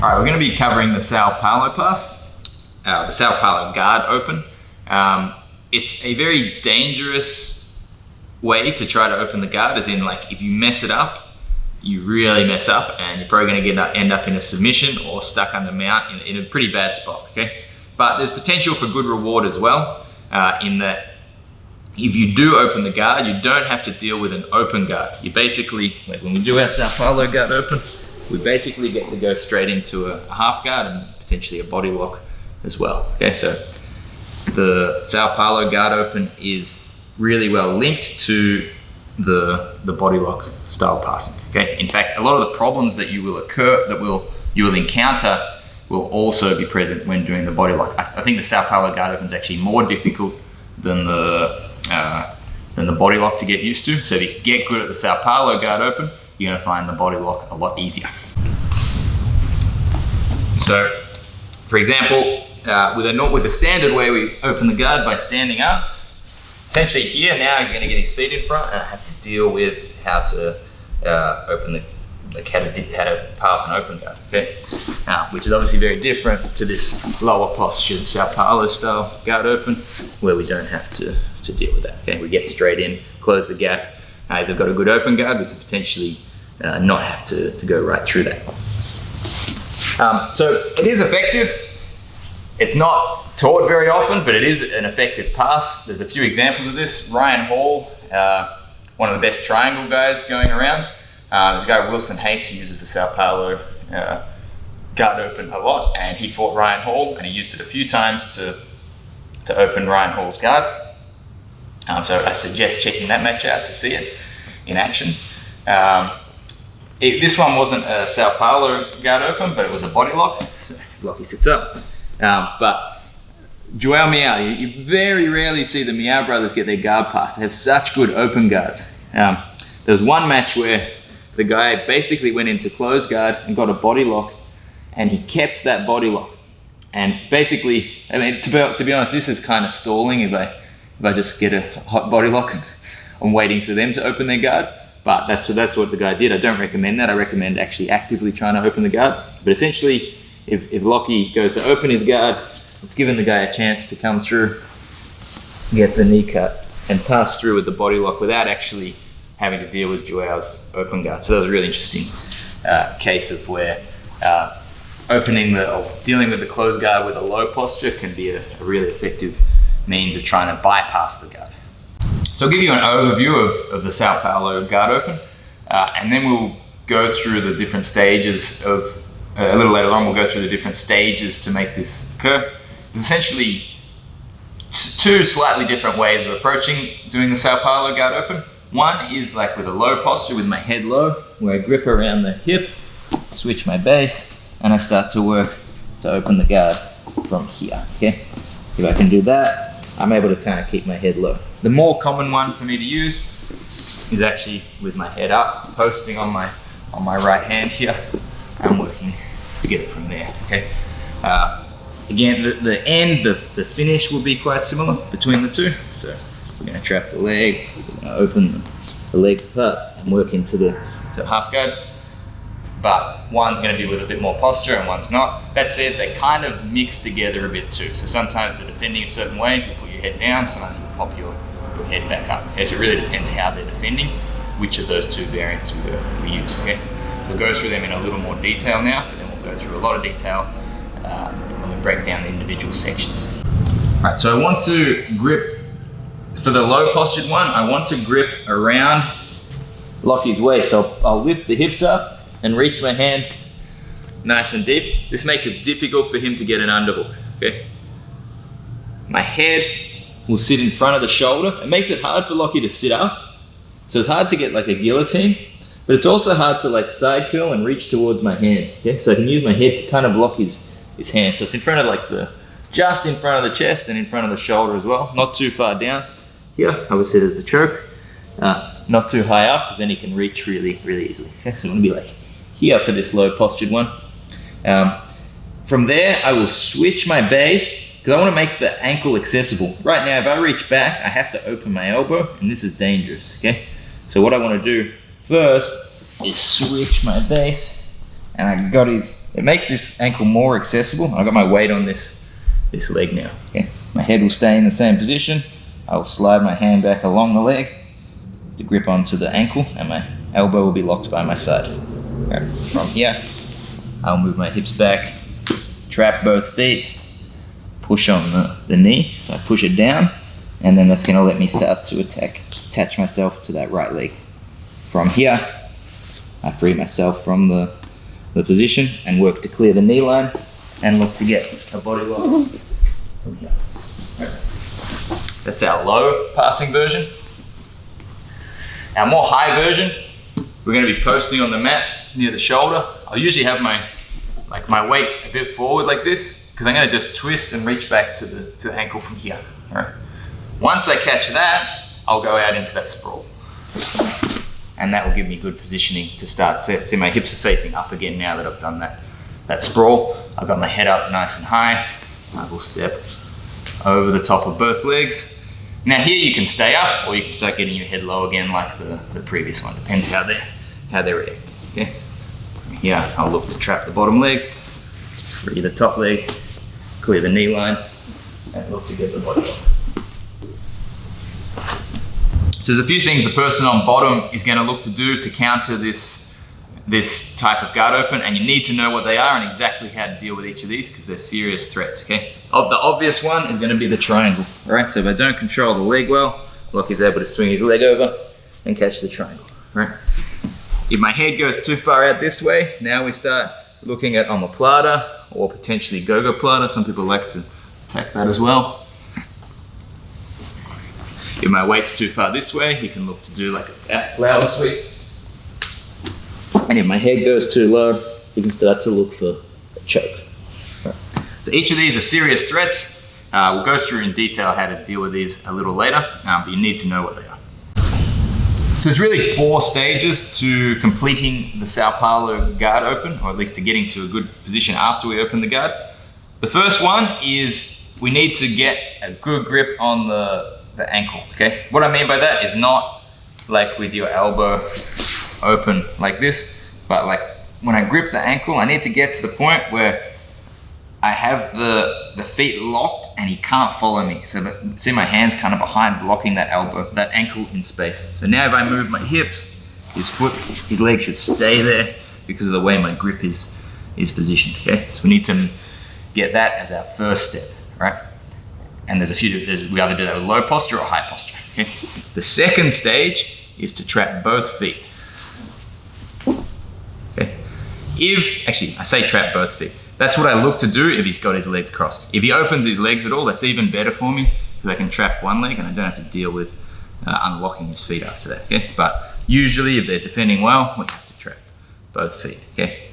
All right, we're going to be covering the Sao Paulo pass, the Sao Paulo guard open. It's a very dangerous way to try to open the guard, as in, like, if you mess it up, you really mess up, and you're probably going to end up in a submission or stuck under mount in a pretty bad spot. Okay, but there's potential for good reward as well, in that if you do open the guard, you don't have to deal with an open guard. You basically, like when we do our Sao Paulo guard open, we basically get to go straight into a half guard and potentially a body lock as well. Okay, so the Sao Paulo guard open is really well linked to the body lock style passing. Okay, in fact, a lot of the problems that you will encounter will also be present when doing the body lock. I think the Sao Paulo guard open is actually more difficult than the body lock to get used to. So if you get good at the Sao Paulo guard open, you're going to find the body lock a lot easier. So, for example, with the standard way we open the guard by standing up, essentially here now he's going to get his feet in front, and I have to deal with how to open how to pass an open guard. Okay, which is obviously very different to this lower postured Sao Paulo style guard open, where we don't have to deal with that. Okay, we get straight in, close the gap. If they've got a good open guard, we could potentially not have to go right through that. So it is effective. It's not taught very often, but it is an effective pass. There's a few examples of this. Ryan Hall, one of the best triangle guys going around. There's a guy, Wilson Hayes, who uses the Sao Paulo guard open a lot, and he fought Ryan Hall, and he used it a few times to open Ryan Hall's guard. So I suggest checking that match out to see it in action. This one wasn't a Sao Paulo guard open, but it was a body lock. So Lockie sits up. But Joao Miyao, you very rarely see the Miyao brothers get their guard passed. They have such good open guards. There was one match where the guy basically went into close guard and got a body lock, and he kept that body lock. And basically, I mean, to be honest, this is kind of stalling if I just get a hot body lock. I'm waiting for them to open their guard. But that's what the guy did. I don't recommend that. I recommend actually actively trying to open the guard. But essentially, if Lockie goes to open his guard, it's giving the guy a chance to come through, get the knee cut, and pass through with the body lock without actually having to deal with Joao's open guard. So that was a really interesting case of where dealing with the closed guard with a low posture can be a really effective means of trying to bypass the guard. So I'll give you an overview of the Sao Paulo guard open, and then we'll go through the different stages of, a little later on, we'll go through the different stages to make this occur. There's essentially two slightly different ways of approaching doing the Sao Paulo guard open. One is like with a low posture with my head low, where I grip around the hip, switch my base, and I start to work to open the guard from here, okay? If I can do that, I'm able to kind of keep my head low. The more common one for me to use is actually with my head up, posting on my right hand here. I'm working to get it from there, okay? Again, the finish will be quite similar between the two. So we're gonna trap the leg, we're gonna open the legs apart and work into half guard. But one's gonna be with a bit more posture and one's not. That said, they kind of mix together a bit too. So sometimes they're defending a certain way, you put your head down, sometimes you pop your head back up. Okay, so it really depends how they're defending, which of those two variants we use, okay? We'll go through them in a little more detail now, but then we'll go through a lot of detail when we break down the individual sections. All right, so I want to grip, for the low postured one, I want to grip around Lockie's waist. So I'll lift the hips up and reach my hand nice and deep. This makes it difficult for him to get an underhook, okay? My head will sit in front of the shoulder. It makes it hard for Lockie to sit up. So it's hard to get like a guillotine, but it's also hard to like side curl and reach towards my hand, okay? So I can use my head to kind of block his hand. So it's in front of like just in front of the chest and in front of the shoulder as well. Not too far down. Here, obviously there's the choke. Not too high up, because then he can reach really, really easily. Okay, so I'm gonna be like here for this low postured one. From there, I will switch my base, because I want to make the ankle accessible. Right now, if I reach back, I have to open my elbow, and this is dangerous, okay? So what I want to do first is switch my base and it makes this ankle more accessible. I've got my weight on this leg now. Okay, my head will stay in the same position. I'll slide my hand back along the leg to grip onto the ankle, and my elbow will be locked by my side. Okay. From here, I'll move my hips back, trap both feet, push on the knee, so I push it down, and then that's going to let me start to attach myself to that right leg. From here, I free myself from the position and work to clear the knee line and look to get a body lock from here. Okay. That's our low passing version. Our more high version, we're going to be posting on the mat near the shoulder. I'll usually have my weight a bit forward like this, because I'm going to just twist and reach back to the ankle from here. All right. Once I catch that, I'll go out into that sprawl. And that will give me good positioning to start. See, my hips are facing up again now that I've done that sprawl. I've got my head up nice and high. I will step over the top of both legs. Now here you can stay up, or you can start getting your head low again like the previous one. Depends how they react. Okay. From here, I'll look to trap the bottom leg, free the top leg, clear the knee line, and look to get the body lock. So there's a few things the person on bottom is going to look to do to counter this type of guard open, and you need to know what they are and exactly how to deal with each of these, because they're serious threats. Okay. The obvious one is going to be the triangle. All right. So if I don't control the leg well, look, he's able to swing his leg over and catch the triangle. All right. If my head goes too far out this way, now we start looking at omoplata or potentially gogoplata. Some people like to attack that as well. If my weight's too far this way, you can look to do like a flower sweep. And if my head goes too low, you can start to look for a choke. Right. So each of these are serious threats. We'll go through in detail how to deal with these a little later, but you need to know what they are. So it's really 4 stages to completing the Sao Paulo guard open, or at least to getting to a good position after we open the guard. The first one is we need to get a good grip on the ankle, okay? What I mean by that is not like with your elbow open like this, but like when I grip the ankle, I need to get to the point where I have the feet locked and he can't follow me. So that, see my hands kind of behind blocking that ankle in space. So now if I move my hips, his leg should stay there because of the way my grip is positioned, okay? So we need to get that as our first step, right? And there's we either do that with low posture or high posture, okay? The second stage is to trap both feet. Okay. Actually, I say trap both feet. That's what I look to do if he's got his legs crossed. If he opens his legs at all, that's even better for me, because I can trap one leg and I don't have to deal with unlocking his feet after that, okay? But usually if they're defending well, we have to trap both feet, okay?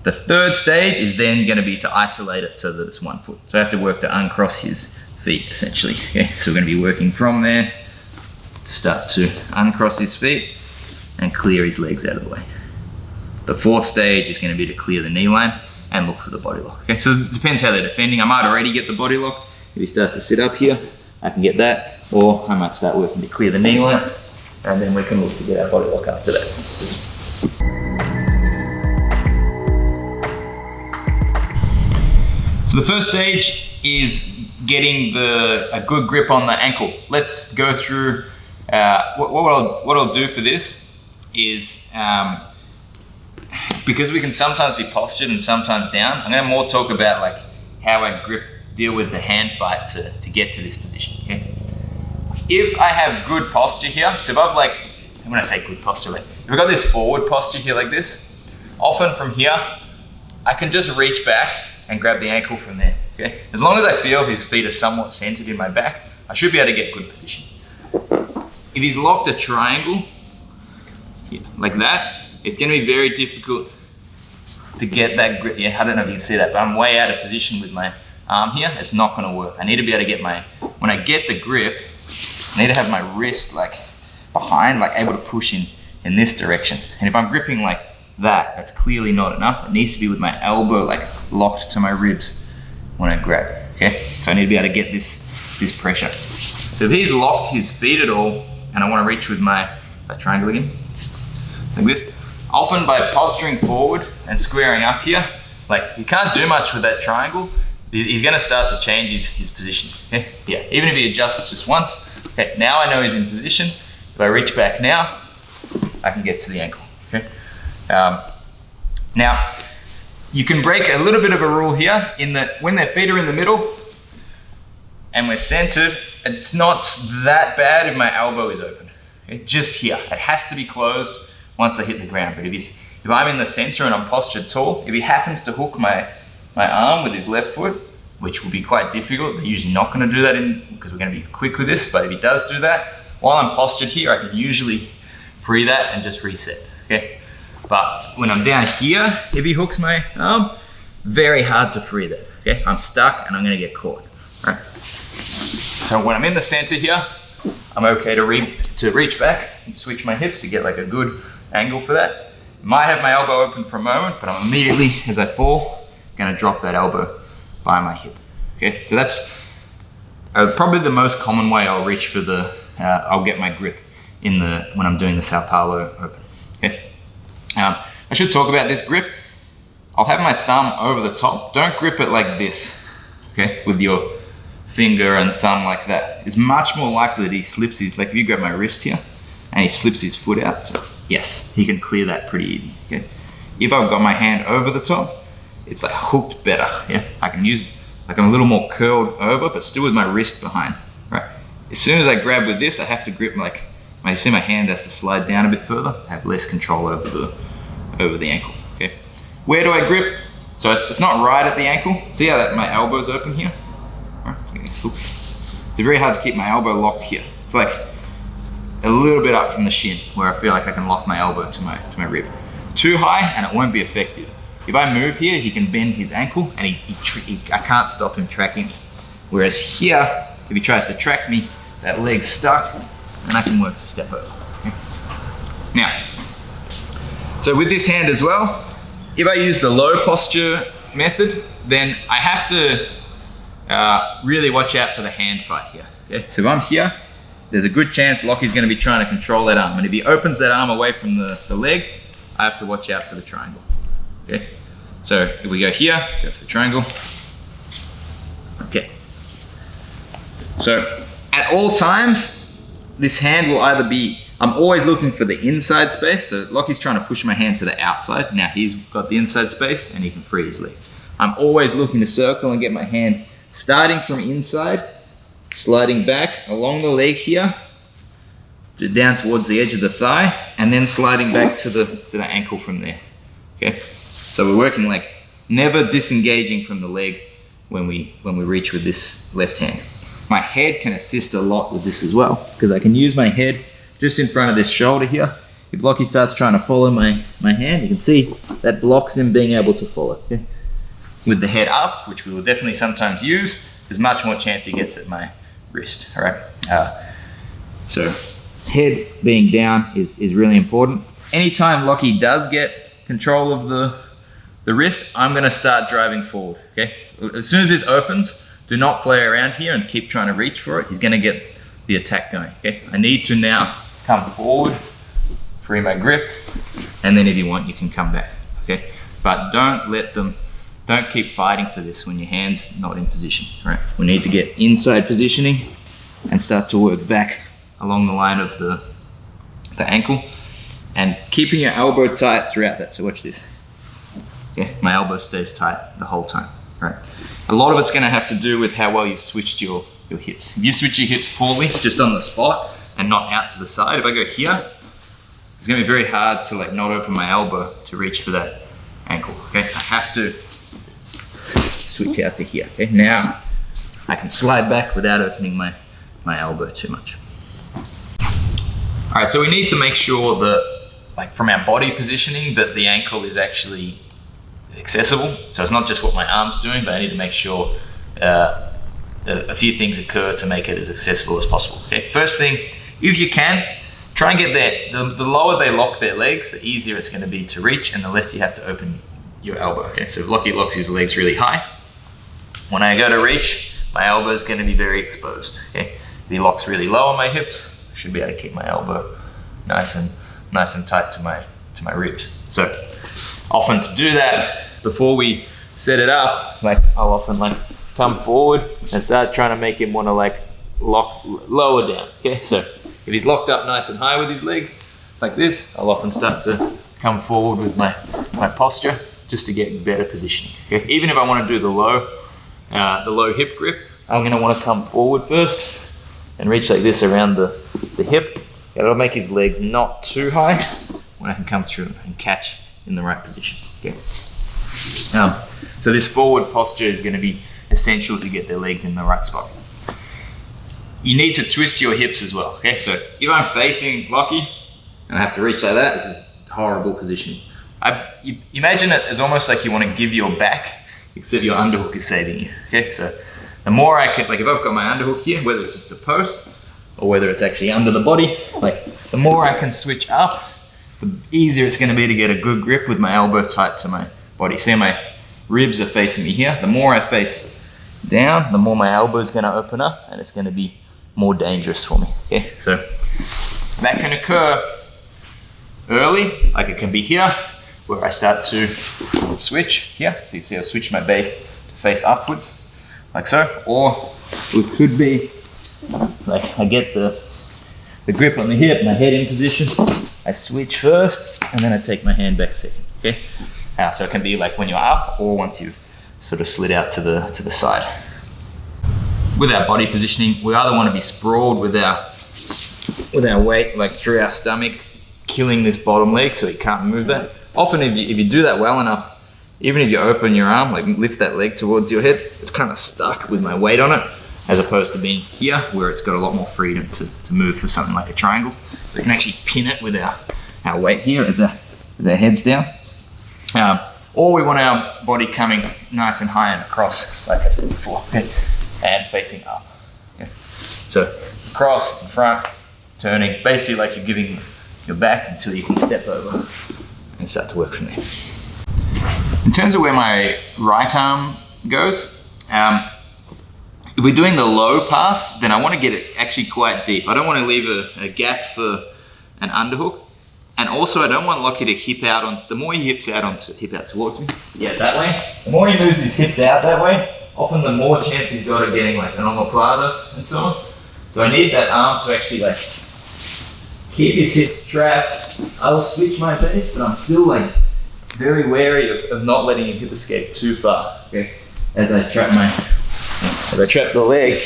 The third stage is then going to be to isolate it so that it's one foot. So I have to work to uncross his feet essentially, okay? So we're going to be working from there to start to uncross his feet and clear his legs out of the way. The fourth stage is going to be to clear the knee line and look for the body lock, okay? So it depends how they're defending. I might already get the body lock. If he starts to sit up here, I can get that, or I might start working to clear the knee line, and then we can look to get our body lock after that. So the first stage is getting a good grip on the ankle. Let's go through, what I'll do for this is, because we can sometimes be postured and sometimes down, I'm going to more talk about like how I deal with the hand fight to get to this position, okay? If I have good posture here, so if I've when I say good posture, like if I've got this forward posture here like this, often from here, I can just reach back and grab the ankle from there, okay? As long as I feel his feet are somewhat centered in my back, I should be able to get good position. If he's locked a triangle, like that, it's going to be very difficult to get that grip. Yeah, I don't know if you can see that, but I'm way out of position with my arm here. It's not going to work. I need to be able to get when I get the grip, I need to have my wrist like behind, like able to push in this direction. And if I'm gripping like that, that's clearly not enough. It needs to be with my elbow like locked to my ribs when I grab, okay? So I need to be able to get this pressure. So if he's locked his feet at all, and I want to reach with my triangle again, like this, often by posturing forward and squaring up here, like he can't do much with that triangle. He's gonna start to change his position, okay? Yeah, even if he adjusts just once. Okay, now I know he's in position. If I reach back now, I can get to the ankle, okay? Now, you can break a little bit of a rule here in that when their feet are in the middle and we're centered, it's not that bad if my elbow is open, okay? Just here, it has to be closed once I hit the ground. But if I'm in the center and I'm postured tall, if he happens to hook my arm with his left foot, which will be quite difficult, they're usually not gonna do that because we're gonna be quick with this, but if he does do that, while I'm postured here, I can usually free that and just reset, okay? But when I'm down here, if he hooks my arm, very hard to free that, okay? I'm stuck and I'm gonna get caught, right? So when I'm in the center here, I'm okay to reach back and switch my hips to get like a good angle for that. Might have my elbow open for a moment, but I'm immediately, as I fall, gonna drop that elbow by my hip, okay? So that's probably the most common way I'll reach for I'll get my grip when I'm doing the Sao Paulo Open, okay? I should talk about this grip. I'll have my thumb over the top. Don't grip it like this, okay? With your finger and thumb like that. It's much more likely that he slips like if you grab my wrist here and he slips his foot out, so yes, he can clear that pretty easy, okay? If I've got my hand over the top, it's like hooked better, yeah? I can use, like I'm a little more curled over, but still with my wrist behind, right? As soon as I grab with this, I have to grip you see my hand has to slide down a bit further. I have less control over the ankle, okay? Where do I grip? So it's not right at the ankle. See how my elbow's open here? Right, it's very hard to keep my elbow locked here. It's like a little bit up from the shin where I feel like I can lock my elbow to my rib. Too high and it won't be effective. If I move here, he can bend his ankle and I can't stop him tracking me. Whereas here, if he tries to track me, that leg's stuck and I can work to step over. Okay? Now, so with this hand as well, if I use the low posture method, then I have to really watch out for the hand fight here. Okay? So if I'm here, there's a good chance Lockie's gonna be trying to control that arm. And if he opens that arm away from the leg, I have to watch out for the triangle. Okay, so if we go here, go for the triangle. Okay, so at all times, this hand will either be, I'm always looking for the inside space, so Lockie's trying to push my hand to the outside. Now he's got the inside space and he can free his leg. I'm always looking to circle and get my hand starting from inside, sliding back along the leg here, down towards the edge of the thigh, and then sliding back to the ankle from there, okay? So we're working like never disengaging from the leg when we reach with this left hand. My head can assist a lot with this as well, because I can use my head just in front of this shoulder here. If Lockie starts trying to follow my hand, you can see that blocks him being able to follow. Okay? With the head up, which we will definitely sometimes use, there's much more chance he gets at my wrist, all right? So head being down is really important. Anytime Lockie does get control of the wrist, I'm gonna start driving forward, okay? As soon as this opens, do not play around here and keep trying to reach for it. He's gonna get the attack going, okay? I need to now come forward, free my grip, and then if you want, you can come back, okay? But don't keep fighting for this when your hand's not in position, right? We need to get inside positioning and start to work back along the line of the ankle and keeping your elbow tight throughout that. So watch this. Okay, my elbow stays tight the whole time, right? A lot of it's gonna have to do with how well you've switched your hips. If you switch your hips poorly, just on the spot and not out to the side, if I go here, it's gonna be very hard to like not open my elbow to reach for that ankle, okay? So I have to switch out to here, okay? Now, I can slide back without opening my elbow too much. All right, so we need to make sure that, like from our body positioning, that the ankle is actually accessible. So it's not just what my arm's doing, but I need to make sure a few things occur to make it as accessible as possible. Okay, first thing, if you can, try and get the lower they lock their legs, the easier it's gonna be to reach and the less you have to open your elbow, okay? So if Lockie locks his legs really high, when I go to reach, my elbow is gonna be very exposed, okay? If he locks really low on my hips, I should be able to keep my elbow nice and tight to my to my ribs. So often to do that, before we set it up, like I'll often like come forward and start trying to make him want to like lower down. Okay, so if he's locked up nice and high with his legs like this, I'll often start to come forward with my posture just to get better positioning. Okay, even if I want to do the low hip grip, I'm going to want to come forward first and reach like this around the hip. It'll make his legs not too high when I can come through and catch in the right position. Okay. So this forward posture is going to be essential to get their legs in the right spot. You need to twist your hips as well. Okay, so if I'm facing Lockie and I have to reach like that, this is horrible positioning. You imagine it as almost like you want to give your back, except your underhook is saving you. Okay, so the more I can, like if I've got my underhook here, whether it's just the post or whether it's actually under the body, like the more I can switch up, the easier it's going to be to get a good grip with my elbow tight to my body. See, my ribs are facing me here. The more I face down, the more my elbow is going to open up and it's going to be more dangerous for me. Okay, so that can occur early, like it can be here, where I start to switch here. So you see I switch my base to face upwards, like so. Or it could be like I get the grip on the hip, my head in position, I switch first, and then I take my hand back second. Okay, so it can be like when you're up or once you've sort of slid out to the side. With our body positioning, we either want to be sprawled with our weight like through our stomach, killing this bottom leg so he can't move that. Often if you do that well enough, even if you open your arm, like lift that leg towards your head, it's kind of stuck with my weight on it, as opposed to being here where it's got a lot more freedom to move for something like a triangle. We can actually pin it with our weight here as our head's down. Or we want our body coming nice and high and across, like I said before, okay? And facing up. Okay? So across, in front, turning, basically like you're giving your back until you can step over and start to work from there. In terms of where my right arm goes, if we're doing the low pass, then I want to get it actually quite deep. I don't want to leave a gap for an underhook. And also I don't want Lockie to hip out on, the more he hips out towards me, yeah, that way. The more he moves his hips out that way, often the more chance he's got of getting like an omoplata and so on. So I need that arm to actually like keep his hips trapped. I will switch my base, but I'm still like very wary of not letting him hip escape too far. Okay, as I trap the leg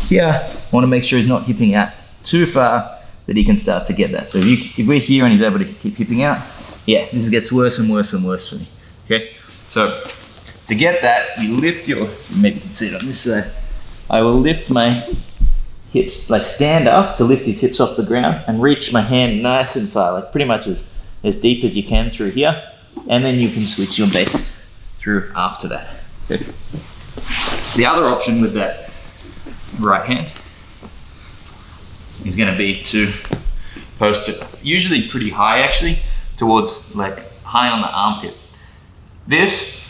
here, I want to make sure he's not hipping out too far, that he can start to get that. So if we're here and he's able to keep hipping out, yeah, this gets worse and worse and worse for me. Okay, so to get that, you lift your, maybe you can see it on this side, I will lift my hips, like stand up to lift his hips off the ground and reach my hand nice and far, like pretty much as deep as you can through here, and then you can switch your base through after that. Okay. The other option with that right hand is going to be to post it usually pretty high, actually towards like high on the armpit. This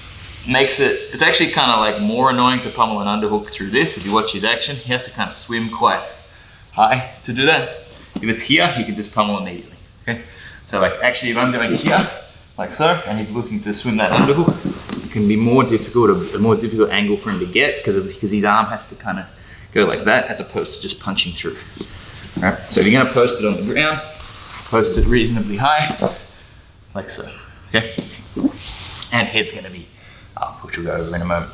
makes it's actually kind of like more annoying to pummel an underhook through this. If you watch his action, he has to kind of swim quite high to do that. If it's here, he can just pummel immediately. Okay, so like actually if I'm doing here like so and he's looking to swim that underhook, it can be more difficult, a more difficult angle for him to get because his arm has to kind of go like that as opposed to just punching through. All right, so if you're going to post it on the ground, post it reasonably high, like so, okay? And head's going to be up, which we'll go over in a moment.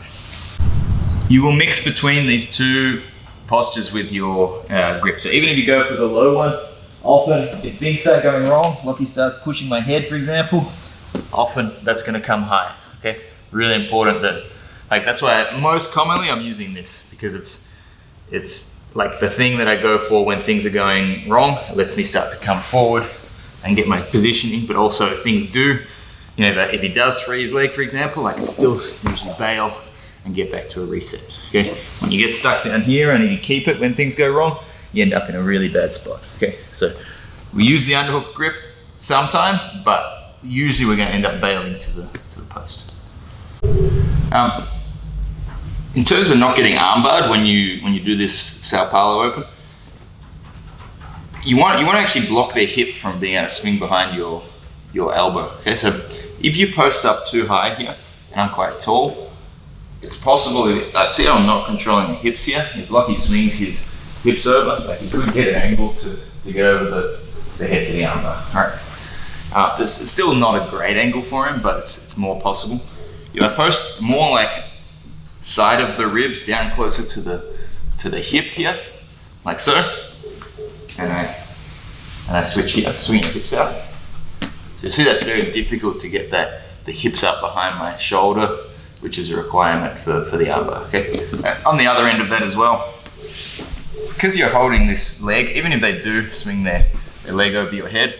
You will mix between these two postures with your grip. So even if you go for the low one, often if things start going wrong, Lockie starts pushing my head, for example, often that's going to come high, okay? Really important that, like that's why most commonly I'm using this because it's like the thing that I go for when things are going wrong. It lets me start to come forward and get my positioning, but also if things do, you know, if he does free his leg, for example, I can still usually bail and get back to a reset, okay? When you get stuck down here and you keep it when things go wrong, you end up in a really bad spot, okay? So we use the underhook grip sometimes, but usually we're gonna end up bailing to the post. In terms of not getting armbarred when you do this Sao Paulo Open, you want to actually block their hip from being able to swing behind your your elbow. Okay, so if you post up too high here, and I'm quite tall, it's possible that, see how I'm not controlling the hips here? If Lockie swings his hips over, like he could get an angle to get over the head of the armbar. All right. It's still not a great angle for him, but it's more possible. You post more like side of the ribs down closer to the hip here, like so, and I switch here, swing the hips out. So you see that's very difficult to get the hips up behind my shoulder, which is a requirement for the armbar. Okay. On the other end of that as well, because you're holding this leg, even if they do swing their leg over your head,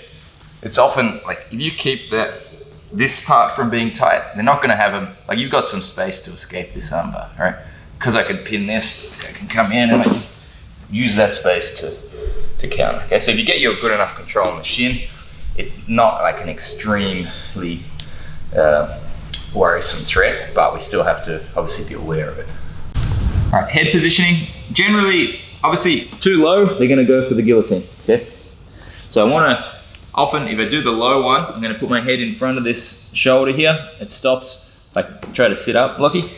it's often like if you keep this part from being tight, they're not going to have them, like you've got some space to escape this armbar, right? Because I can pin this, I can come in and I can use that space to counter. Okay, so if you get your good enough control on the shin, it's not like an extremely worrisome threat, but we still have to obviously be aware of it. All right, head positioning. Generally, obviously too low, they're going to go for the guillotine. Okay, so I want to often, if I do the low one, I'm going to put my head in front of this shoulder here. It stops. If I try to sit up, Lockie,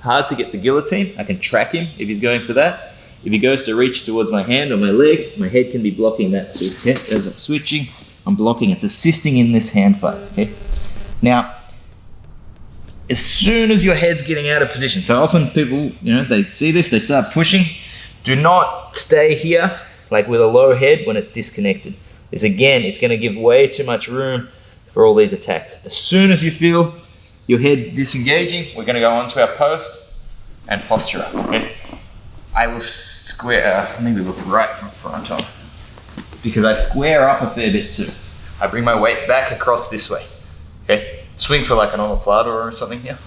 hard to get the guillotine. I can track him if he's going for that. If he goes to reach towards my hand or my leg, my head can be blocking that too. Okay? As I'm switching, I'm blocking. It's assisting in this hand fight. Okay. Now, as soon as your head's getting out of position, so often people, they see this, they start pushing. Do not stay here like with a low head when it's disconnected. This again, it's going to give way too much room for all these attacks. As soon as you feel your head disengaging, we're going to go onto our post and posture up. Okay. I will square, maybe look right from front on, because I square up a fair bit too. I bring my weight back across this way. Okay. Swing for like an omoplata or something here.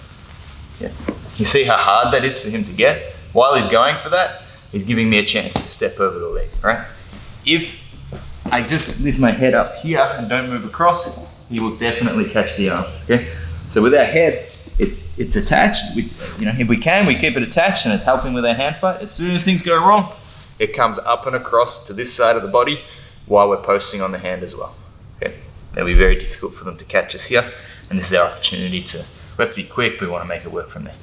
Yeah. You see how hard that is for him to get? While he's going for that, he's giving me a chance to step over the leg, right? If I just lift my head up here and don't move across, he will definitely catch the arm, okay? So with our head, it's attached. If we can, we keep it attached and it's helping with our hand fight. As soon as things go wrong, it comes up and across to this side of the body while we're posting on the hand as well, okay? It'll be very difficult for them to catch us here. And this is our opportunity we have to be quick, but we want to make it work from there.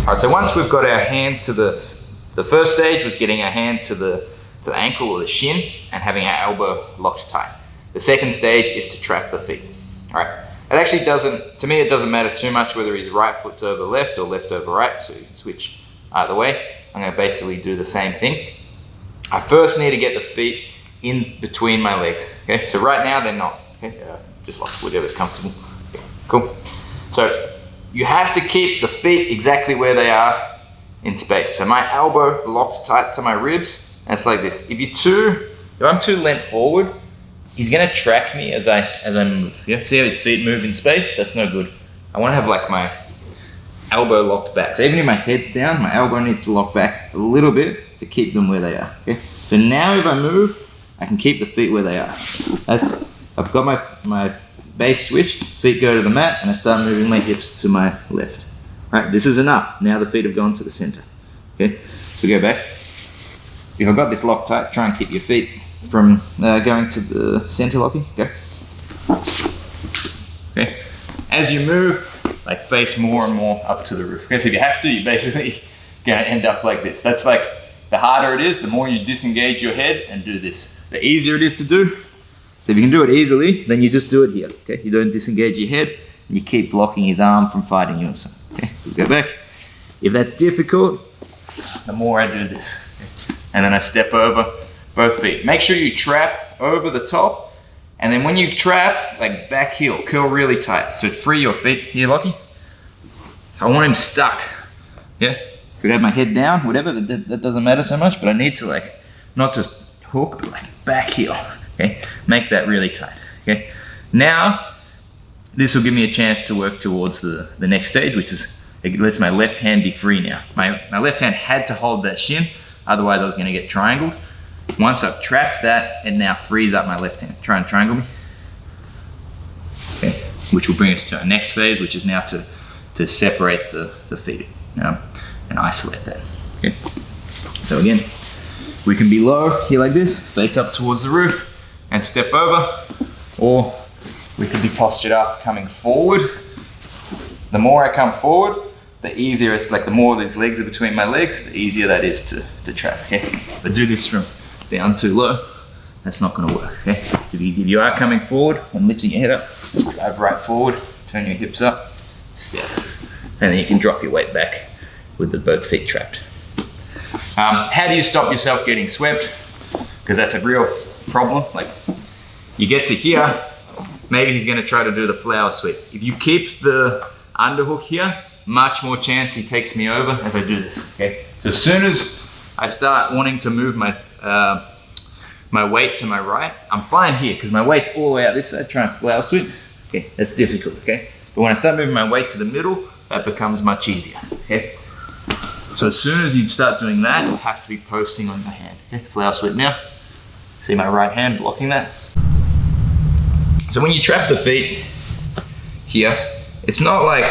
All right, so once we've got our hand to the first stage was getting our hand to the ankle or the shin and having our elbow locked tight. The second stage is to trap the feet. All right, it actually to me, it doesn't matter too much whether his right foot's over left or left over right, so you can switch either way. I'm going to basically do the same thing. I first need to get the feet in between my legs. Okay, so right now they're not. Okay, just like whatever's comfortable. Okay, cool. So you have to keep the feet exactly where they are in space. So my elbow locked tight to my ribs, and it's like this. If I'm too leant forward, he's gonna track me as I move. Yeah, see how his feet move in space? That's no good. I want to have like my elbow locked back. So even if my head's down, my elbow needs to lock back a little bit to keep them where they are. Okay. So now if I move, I can keep the feet where they are. I've got my base switched, feet go to the mat, and I start moving my hips to my left. Right, this is enough. Now the feet have gone to the center. Okay, so we go back. If I've got this locked tight, try and keep your feet from going to the center, Lockie. Go. Okay, as you move, like face more and more up to the roof. Okay, so if you have to, you're basically gonna end up like this. That's like, the harder it is, the more you disengage your head and do this. The easier it is to do. So if you can do it easily, then you just do it here. Okay, you don't disengage your head and you keep blocking his arm from fighting you. Okay, we'll go back. If that's difficult, the more I do this. Okay? And then I step over both feet. Make sure you trap over the top, and then when you trap, like back heel, curl really tight. So free your feet here, Lockie. I want him stuck. Yeah, could have my head down, whatever, that doesn't matter so much, but I need to like, not just hook, but like back heel. Okay, make that really tight. Okay, now this will give me a chance to work towards the next stage, which is, it lets my left hand be free now. My left hand had to hold that shin, otherwise I was gonna get triangled. Once I've trapped that, it now frees up my left hand. Try and triangle me. Okay, which will bring us to our next phase, which is now to separate the feet and isolate that. Okay, so again, We can be low here like this, face up towards the roof and step over, or we could be postured up coming forward. The more I come forward, the easier it's, like the more these legs are between my legs, the easier that is to trap, okay? But do this from down too low, that's not gonna work, okay? If you are coming forward and lifting your head up, drive right forward, turn your hips up, step. And then you can drop your weight back with both feet trapped. How do you stop yourself getting swept? Because that's a real problem. Like, you get to here, maybe he's gonna try to do the flower sweep. If you keep the underhook here, much more chance he takes me over as I do this, okay? So as soon as I start wanting to move my my weight to my right, I'm fine here because my weight's all the way out this side, trying to flower sweep. Okay, that's difficult, okay? But when I start moving my weight to the middle, that becomes much easier, okay? So as soon as you start doing that, you'll have to be posting on your hand, okay? Flower sweep now. See my right hand blocking that? So when you trap the feet here, it's not like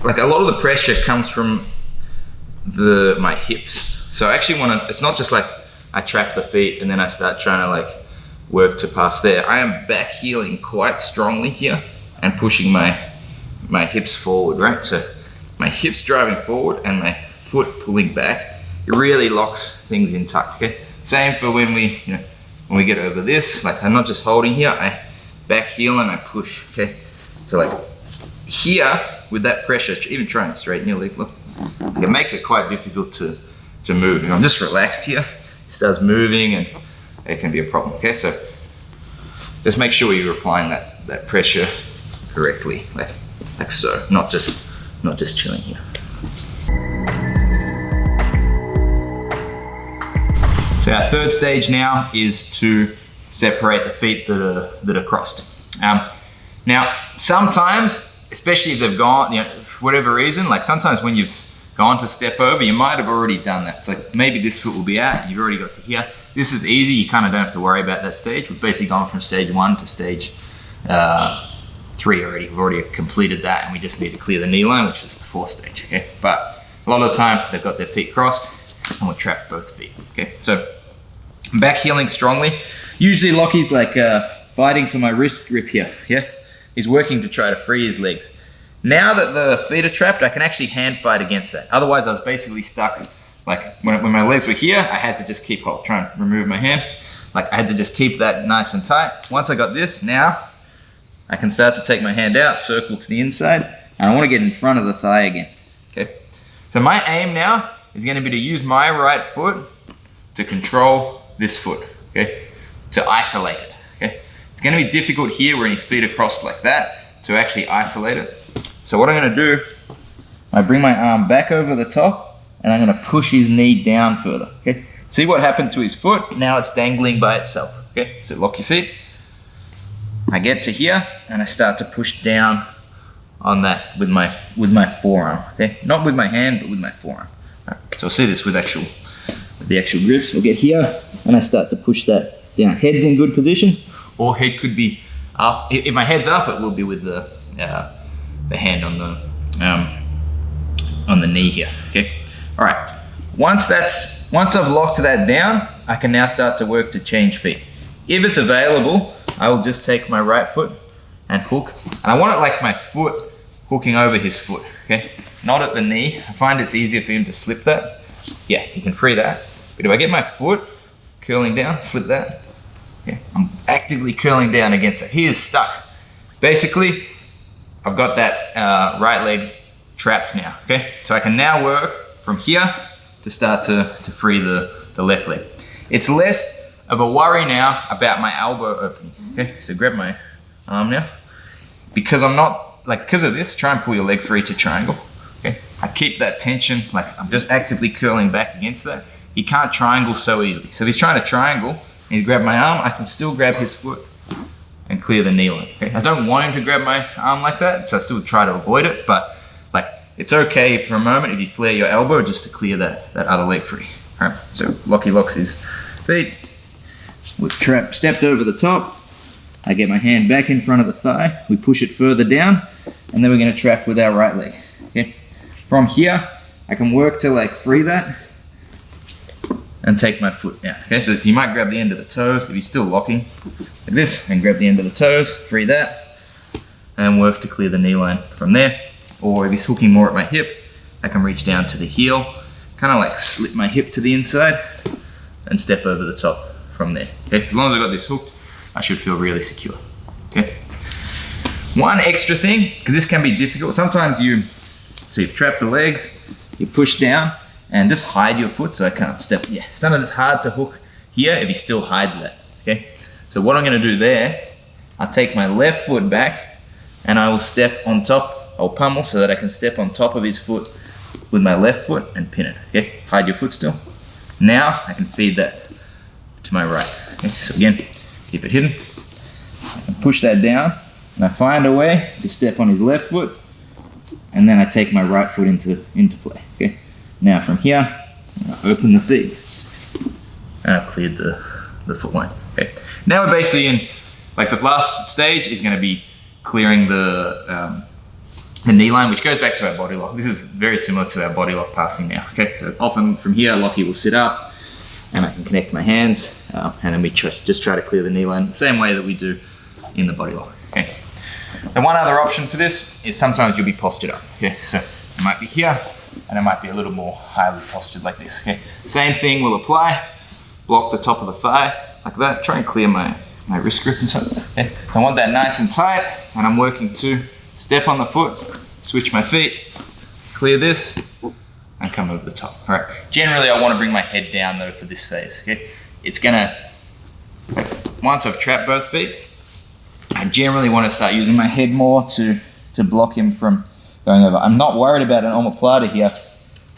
a lot of the pressure comes from my hips. So I actually wanna, it's not just like I trap the feet and then I start trying to like work to pass there. I am back heeling quite strongly here and pushing my hips forward, right? So my hips driving forward and my foot pulling back. It really locks things in tight, okay? Same for when we get over this, like I'm not just holding here, I back heel and I push, okay? So like here, with that pressure, even try and straighten your leg, look. It makes it quite difficult to move. I'm just relaxed here. It starts moving and it can be a problem, okay? So just make sure you're applying that pressure correctly, like so, not just chilling here. So our third stage now is to separate the feet that are crossed. Now, sometimes, especially if they've gone, for whatever reason, like sometimes when you've gone to step over, you might have already done that. So maybe this foot will be out, you've already got to here. This is easy, you kind of don't have to worry about that stage. We've basically gone from stage 1 to stage 3 already. We've already completed that and we just need to clear the knee line, which is the 4th stage, okay? But a lot of the time, they've got their feet crossed and we'll trap both feet, okay? So I'm back heeling strongly. Usually Lockie's like fighting for my wrist grip here, yeah? He's working to try to free his legs. Now that the feet are trapped, I can actually hand fight against that. Otherwise, I was basically stuck. Like when my legs were here, I had to just keep trying to remove my hand. Like I had to just keep that nice and tight. Once I got this, now I can start to take my hand out, circle to the inside, and I want to get in front of the thigh again, okay? So my aim now is going to be to use my right foot to control this foot, okay? To isolate it, okay? It's going to be difficult here when his feet are crossed like that to actually isolate it. So what I'm going to do, I bring my arm back over the top and I'm going to push his knee down further, okay? See what happened to his foot? Now it's dangling by itself, okay? So lock your feet. I get to here and I start to push down on that with my forearm, okay? Not with my hand, but with my forearm. Right. So I'll see this with the actual grips. I'll get here and I start to push that down. Head's in good position, or head could be up. If my head's up, it will be with the hand on the knee here, okay? All right, once I've locked that down, I can now start to work to change feet. If it's available, I will just take my right foot and hook. And I want it like my foot hooking over his foot, okay? Not at the knee. I find it's easier for him to slip that. Yeah, he can free that. But if I get my foot curling down, slip that, okay? I'm actively curling down against it. He is stuck. Basically, I've got that right leg trapped now, okay? So I can now work from here to start to free the left leg. It's less of a worry now about my elbow opening, okay? So grab my arm now. Because I'm not, because of this, try and pull your leg free to triangle, okay? I keep that tension, I'm just actively curling back against that. He can't triangle so easily. So if he's trying to triangle, and he's grabbed my arm, I can still grab his foot and clear the knee line, okay? I don't want him to grab my arm like that, so I still try to avoid it, but it's okay for a moment if you flare your elbow just to clear that other leg free. All right, so Lockie locks his feet. We've stepped over the top. I get my hand back in front of the thigh. We push it further down, and then we're gonna trap with our right leg, okay? From here, I can work to free that, and take my foot down. Okay, so you might grab the end of the toes if he's still locking, like this, and grab the end of the toes, free that, and work to clear the knee line from there. Or if he's hooking more at my hip, I can reach down to the heel, kind of like slip my hip to the inside, and step over the top from there. Okay, as long as I got this hooked, I should feel really secure. Okay. One extra thing, because this can be difficult, sometimes you've trapped the legs, you push down, and just hide your foot so I can't step. Yeah, sometimes it's hard to hook here if he still hides that, okay? So what I'm gonna do there, I'll take my left foot back and I will step on top, I'll pummel so that I can step on top of his foot with my left foot and pin it, okay? Hide your foot still. Now I can feed that to my right, okay? So again, keep it hidden. I can push that down and I find a way to step on his left foot, and then I take my right foot into play, okay? Now from here, I open the feet, and I've cleared the foot line, okay? Now we're basically in, like the last stage is gonna be clearing the knee line, which goes back to our body lock. This is very similar to our body lock passing now, okay? So often from here, Lockie will sit up, and I can connect my hands, and then we just try to clear the knee line the same way that we do in the body lock, okay? The one other option for this is sometimes you'll be postured up, okay? So it might be here, and it might be a little more highly postured like this, okay? Same thing will apply. Block the top of the thigh like that. Try and clear my wrist grip and something, okay? So I want that nice and tight, and I'm working to step on the foot, switch my feet, clear this, and come over the top, all right? Generally, I want to bring my head down though for this phase, okay? It's gonna, once I've trapped both feet, I generally want to start using my head more to block him from going over. I'm not worried about an omoplata here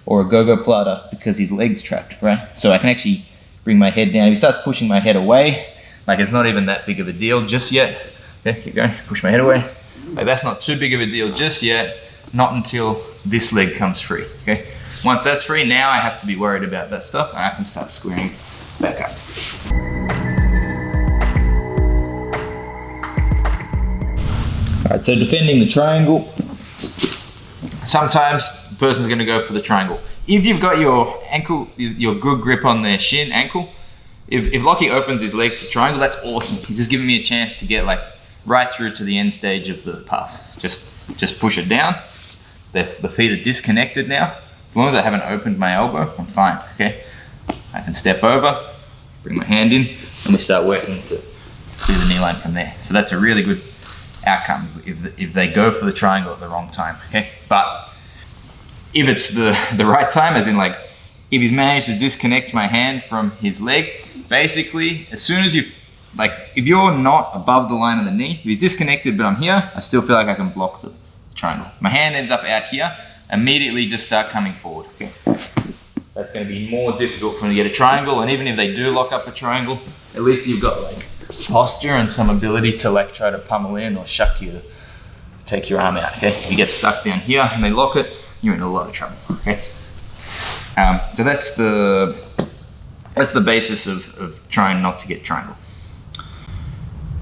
or a gogoplata because his leg's trapped, right? So I can actually bring my head down. If he starts pushing my head away, like it's not even that big of a deal just yet. Okay, keep going, push my head away. Like that's not too big of a deal just yet, not until this leg comes free, okay? Once that's free, now I have to be worried about that stuff and I can start squaring back up. All right, so defending the triangle. Sometimes the person's gonna go for the triangle. If you've got your ankle, your good grip on their shin, ankle, if Lockie opens his legs to triangle, that's awesome. He's just giving me a chance to get like right through to the end stage of the pass. Just push it down. The feet are disconnected now. As long as I haven't opened my elbow, I'm fine, okay? I can step over, bring my hand in, and we start working to clear the knee line from there. So that's a really good outcome if they go for the triangle at the wrong time, okay? But if it's the right time, as in like, if he's managed to disconnect my hand from his leg, basically, as soon as if you're not above the line of the knee, if he's disconnected but I'm here, I still feel like I can block the triangle. My hand ends up out here, immediately just start coming forward, okay? That's gonna be more difficult for them to get a triangle, and even if they do lock up a triangle, at least you've got like posture and some ability to like try to pummel in or shuck you to take your arm out, okay? If you get stuck down here and they lock it, you're in a lot of trouble, okay? So that's the basis of trying not to get triangle.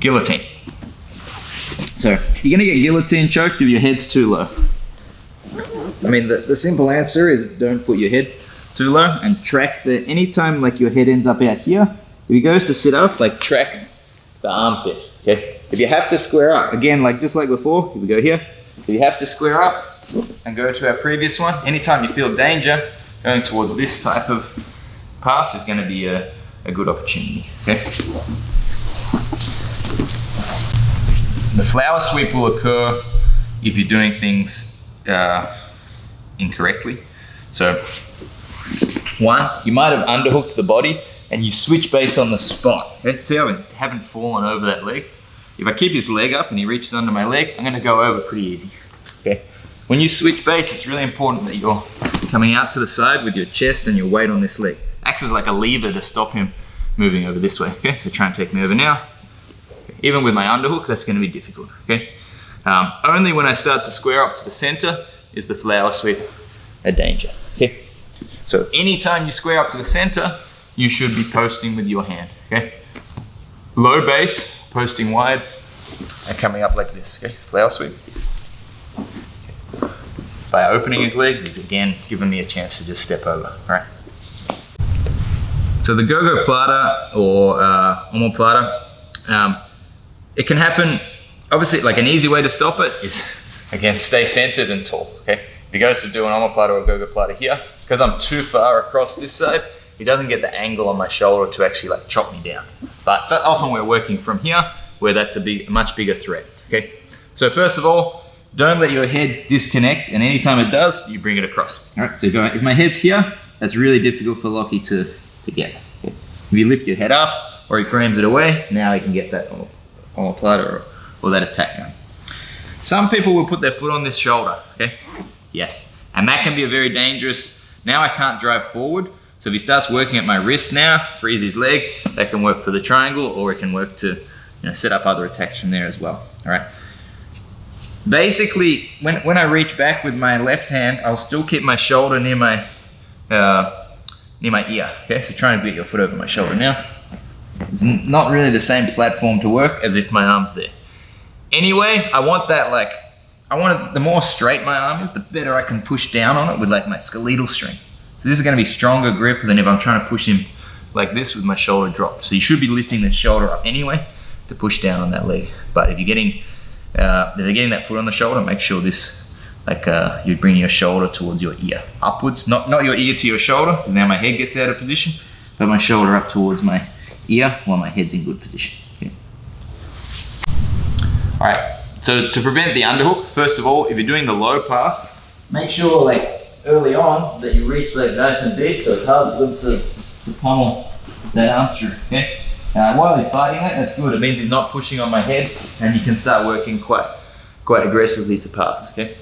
Guillotine. So you're gonna get guillotine choked if your head's too low. I mean, the simple answer is don't put your head too low and track anytime like your head ends up out here, if he goes to sit up, like track the armpit, okay? If you have to square up, again, like just like before, if we go here, if you have to square up and go to our previous one, anytime you feel danger, going towards this type of pass is gonna be a good opportunity, okay? The flower sweep will occur if you're doing things incorrectly. So, one, you might have underhooked the body and you switch based on the spot. Okay? See how I haven't fallen over that leg? If I keep his leg up and he reaches under my leg, I'm gonna go over pretty easy, okay? When you switch base, it's really important that you're coming out to the side with your chest and your weight on this leg. Acts as like a lever to stop him moving over this way, okay? So try and take me over now. Okay. Even with my underhook, that's gonna be difficult, okay? Only when I start to square up to the center is the flower sweep a danger, okay? So anytime you square up to the center, you should be posting with your hand, okay? Low base, posting wide, and coming up like this, okay? Flower sweep. Okay. By opening his legs, he's again giving me a chance to just step over, all right? So the gogoplata or omoplata, it can happen. Obviously, like an easy way to stop it is, again, stay centered and tall, okay? If he goes to do an omoplata or a gogoplata here, because I'm too far across this side, he doesn't get the angle on my shoulder to actually like chop me down. But so often we're working from here, where that's a much bigger threat, okay? So first of all, don't let your head disconnect, and anytime it does, you bring it across. All right, so if my head's here, that's really difficult for Lockie to get. Okay? If you lift your head up, or he frames it away, now he can get that omoplata or that attack going. Some people will put their foot on this shoulder, okay? Yes, and that can be a very dangerous. Now I can't drive forward, so if he starts working at my wrist now, frees his leg, that can work for the triangle, or it can work to set up other attacks from there as well, all right? Basically, when I reach back with my left hand, I'll still keep my shoulder near my ear, okay? So try and get your foot over my shoulder now. It's not really the same platform to work as if my arm's there. Anyway, I want that the more straight my arm is, the better I can push down on it with like my skeletal strength. So this is gonna be stronger grip than if I'm trying to push him like this with my shoulder dropped. So you should be lifting the shoulder up anyway to push down on that leg. But if they're getting that foot on the shoulder, make sure this, you bring your shoulder towards your ear, upwards, not your ear to your shoulder, because now my head gets out of position, but my shoulder up towards my ear while my head's in good position. Okay. All right, so to prevent the underhook, first of all, if you're doing the low pass, make sure like early on that you reach like nice and deep, so it's hard for them to pummel that arm through, okay? While he's fighting that's good. It means he's not pushing on my head, and you can start working quite aggressively to pass, okay?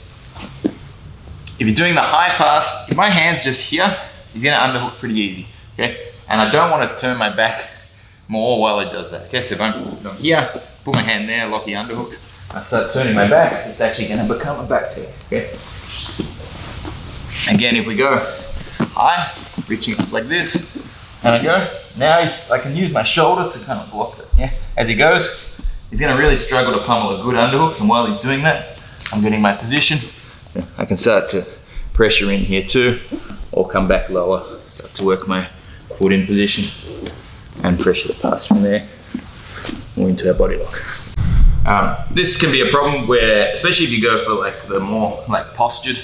If you're doing the high pass, if my hand's just here, he's gonna underhook pretty easy, okay? And I don't want to turn my back more while it does that, okay? So if I'm here, put my hand there, Lockie underhooks, I start turning my back, it's actually gonna become a back tail, okay? Again, if we go high, reaching up like this, and I go, now I can use my shoulder to kind of block it, yeah? As he goes, he's gonna really struggle to pummel a good underhook, and while he's doing that, I'm getting my position. I can start to pressure in here too, or come back lower, start to work my foot in position, and pressure the pass from there, or into our body lock. This can be a problem where, especially if you go for like the more like postured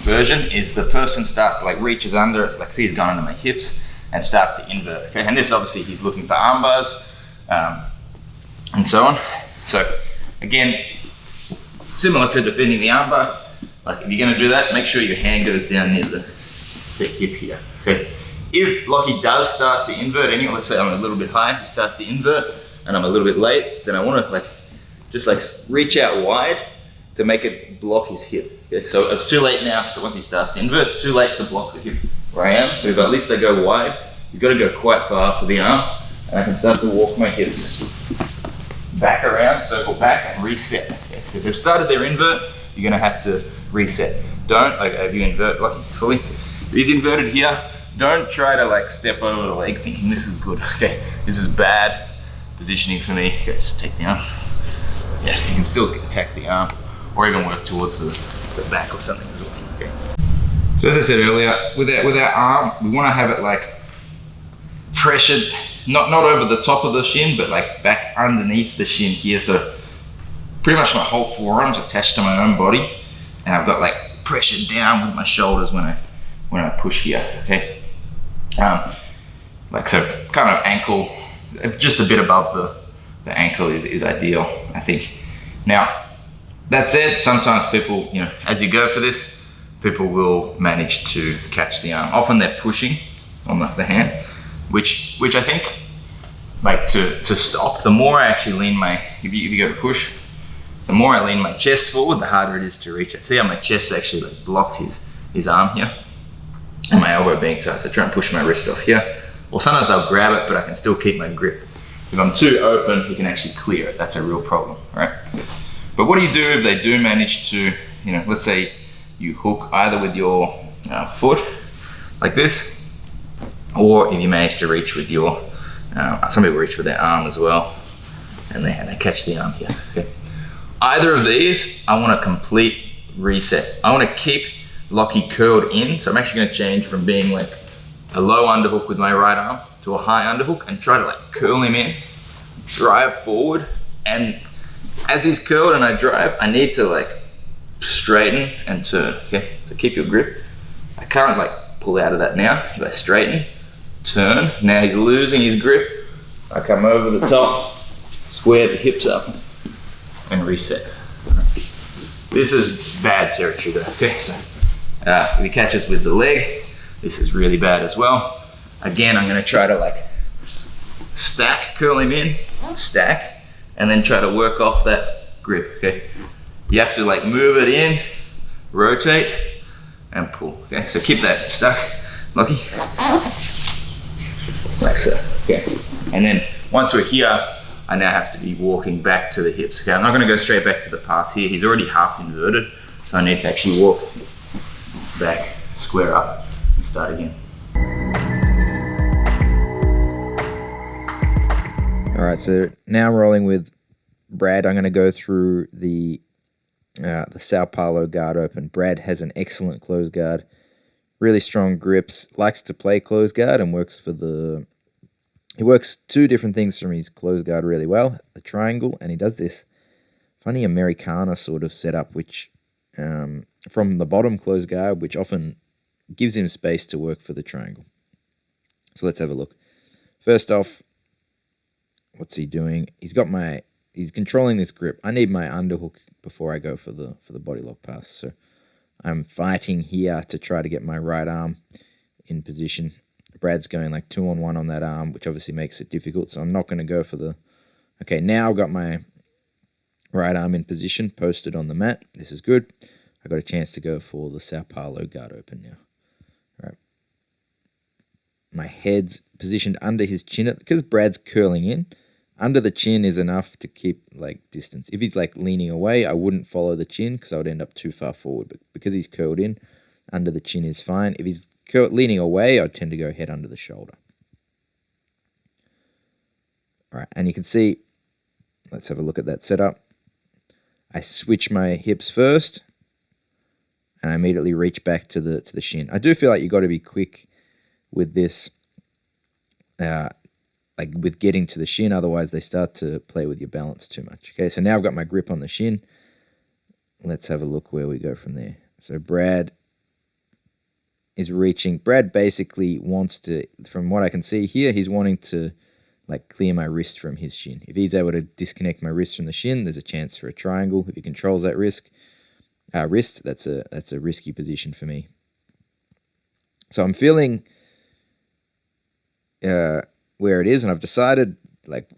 version, is the person starts to like reaches under, like see he's gone under my hips, and starts to invert, okay? And this obviously he's looking for arm bars, and so on. So again, similar to defending the arm bar, like if you're gonna do that, make sure your hand goes down near the hip here, okay? If Lockie does start to invert anyway, let's say I'm a little bit high, he starts to invert, and I'm a little bit late, then I wanna just reach out wide to make it block his hip, okay? So it's too late now, so once he starts to invert, it's too late to block the hip where I am. But if at least I go wide, he's gotta go quite far for the arm, and I can start to walk my hips back around, circle back, and reset. Okay? So if they've started their invert, you're gonna have to reset. Don't, if you invert fully, if he's inverted here, don't try to step over the leg thinking this is good, okay? This is bad positioning for me. Okay, just take the arm. Yeah, you can still attack the arm, or even work towards the back or something as well, okay? So as I said earlier, with our arm, we wanna have it pressured, not over the top of the shin, but back underneath the shin here. So pretty much my whole forearm's attached to my own body, and I've got pressure down with my shoulders when I push here, okay? So kind of ankle, just a bit above the ankle is ideal, I think. Now, that said, sometimes people, as you go for this, people will manage to catch the arm. Often they're pushing on the hand, which I think, to stop, the more I actually lean if you go to push, the more I lean my chest forward, the harder it is to reach it. See how my chest actually blocked his arm here? And my elbow being tight, so I try and push my wrist off here. Or sometimes they'll grab it, but I can still keep my grip. If I'm too open, he can actually clear it. That's a real problem, right? But what do you do if they do manage to, let's say you hook either with your foot, like this, or if you manage to reach with your, some people reach with their arm as well, and they catch the arm here, okay? Either of these, I want a complete reset. I want to keep Lockie curled in, so I'm actually going to change from being a low underhook with my right arm to a high underhook and try to like curl him in, drive forward. And as he's curled and I drive, I need to like straighten and turn, okay? So keep your grip. I can't like pull out of that now. If I straighten, turn, now he's losing his grip. I come over the top, square the hips up, and reset. This is bad territory though, okay? So if he catches with the leg, this is really bad as well. Again, I'm gonna try to like stack, curl him in, stack, and then try to work off that grip, okay? You have to like move it in, rotate, and pull, okay? So keep that stuck, Lockie. Like so, okay? And then once we're here, I now have to be walking back to the hips, okay? I'm not gonna go straight back to the pass here. He's already half inverted, so I need to actually walk back, square up, and start again. All right, so now rolling with Brad, I'm going to go through the Sao Paulo guard open. Brad has an excellent close guard, really strong grips, likes to play close guard, and he works two different things from his close guard really well, the triangle, and he does this funny Americana sort of setup, which from the bottom close guard, which often gives him space to work for the triangle. So let's have a look. First off, what's he doing? He's controlling this grip. I need my underhook before I go for the body lock pass. So I'm fighting here to try to get my right arm in position. Brad's going like 2-on-1 on that arm, which obviously makes it difficult. So I'm not going to go for the... Okay, now I've got my right arm in position, posted on the mat. This is good. I got a chance to go for the Sao Paulo guard open now. All right. My head's positioned under his chin. Because Brad's curling in, under the chin is enough to keep like distance. If he's like leaning away, I wouldn't follow the chin because I would end up too far forward. But because he's curled in, under the chin is fine. If he's leaning away, I tend to go head under the shoulder. All right, and you can see, let's have a look at that setup. I switch my hips first, and I immediately reach back to the shin. I do feel like you got to be quick with this, like with getting to the shin, otherwise they start to play with your balance too much. Okay, so now I've got my grip on the shin. Let's have a look where we go from there. So Brad is reaching. Brad basically wants to, from what I can see here, he's wanting to like clear my wrist from his shin. If he's able to disconnect my wrist from the shin, there's a chance for a triangle. If he controls that wrist, that's a risky position for me. So I'm feeling where it is, and I've decided like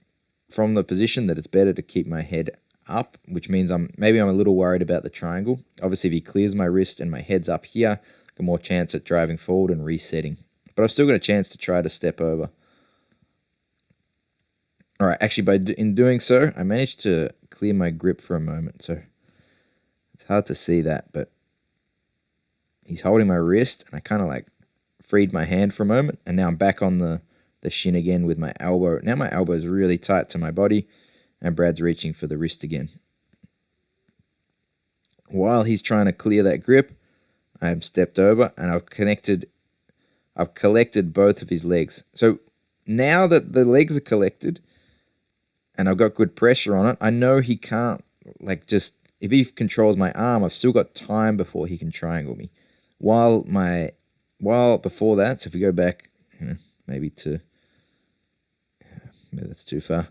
from the position that it's better to keep my head up, which means I'm a little worried about the triangle. Obviously, if he clears my wrist and my head's up here, I've got more chance at driving forward and resetting. But I've still got a chance to try to step over. All right, actually, in doing so, I managed to clear my grip for a moment. So it's hard to see that, but he's holding my wrist, and I kind of like freed my hand for a moment, and now I'm back on the shin again with my elbow. Now my elbow is really tight to my body, and Brad's reaching for the wrist again. While he's trying to clear that grip, I have stepped over, and I've collected both of his legs. So now that the legs are collected, and I've got good pressure on it, I know he can't, like, just, if he controls my arm, I've still got time before he can triangle me. While before that, so if we go back, maybe that's too far.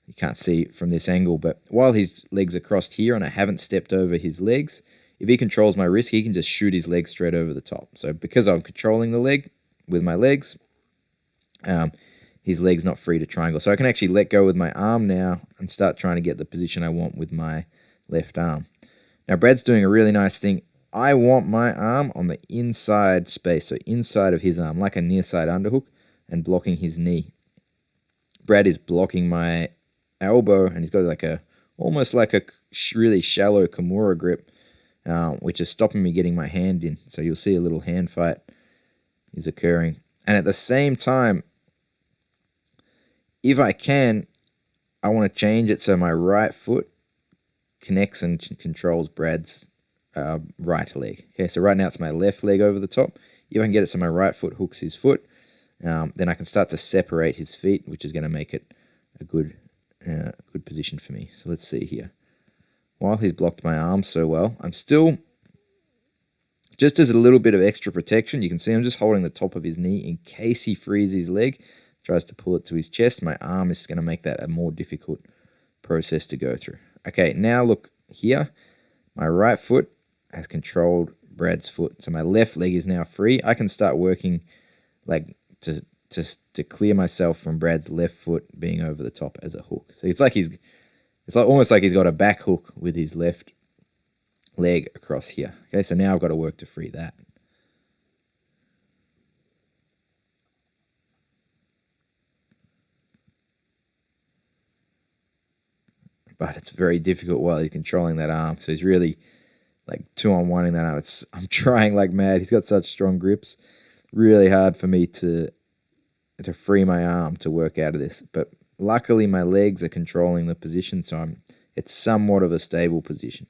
You can't see it from this angle, but while his legs are crossed here and I haven't stepped over his legs, if he controls my wrist, he can just shoot his leg straight over the top. So because I'm controlling the leg with my legs, his leg's not free to triangle. So I can actually let go with my arm now and start trying to get the position I want with my left arm. Now Brad's doing a really nice thing. I want my arm on the inside space, so inside of his arm, like a near side underhook, and blocking his knee. Brad is blocking my elbow, and he's got almost like a really shallow Kimura grip, which is stopping me getting my hand in. So you'll see a little hand fight is occurring. And at the same time, if I can, I want to change it so my right foot connects and controls Brad's right leg. Okay, so right now it's my left leg over the top. If I can get it so my right foot hooks his foot, then I can start to separate his feet, which is going to make it a good position for me. So let's see here. While he's blocked my arm so well, I'm still, just as a little bit of extra protection, you can see I'm just holding the top of his knee in case he frees his leg, tries to pull it to his chest. My arm is going to make that a more difficult process to go through. Okay, now look here. My right foot has controlled Brad's foot, so my left leg is now free. I can start working like to clear myself from Brad's left foot being over the top as a hook. So it's like almost like he's got a back hook with his left leg across here. Okay, so now I've got to work to free that. But it's very difficult while he's controlling that arm. So he's really like 2-on-1ing that arm. I'm trying like mad. He's got such strong grips. Really hard for me to free my arm to work out of this. But luckily my legs are controlling the position, so it's somewhat of a stable position.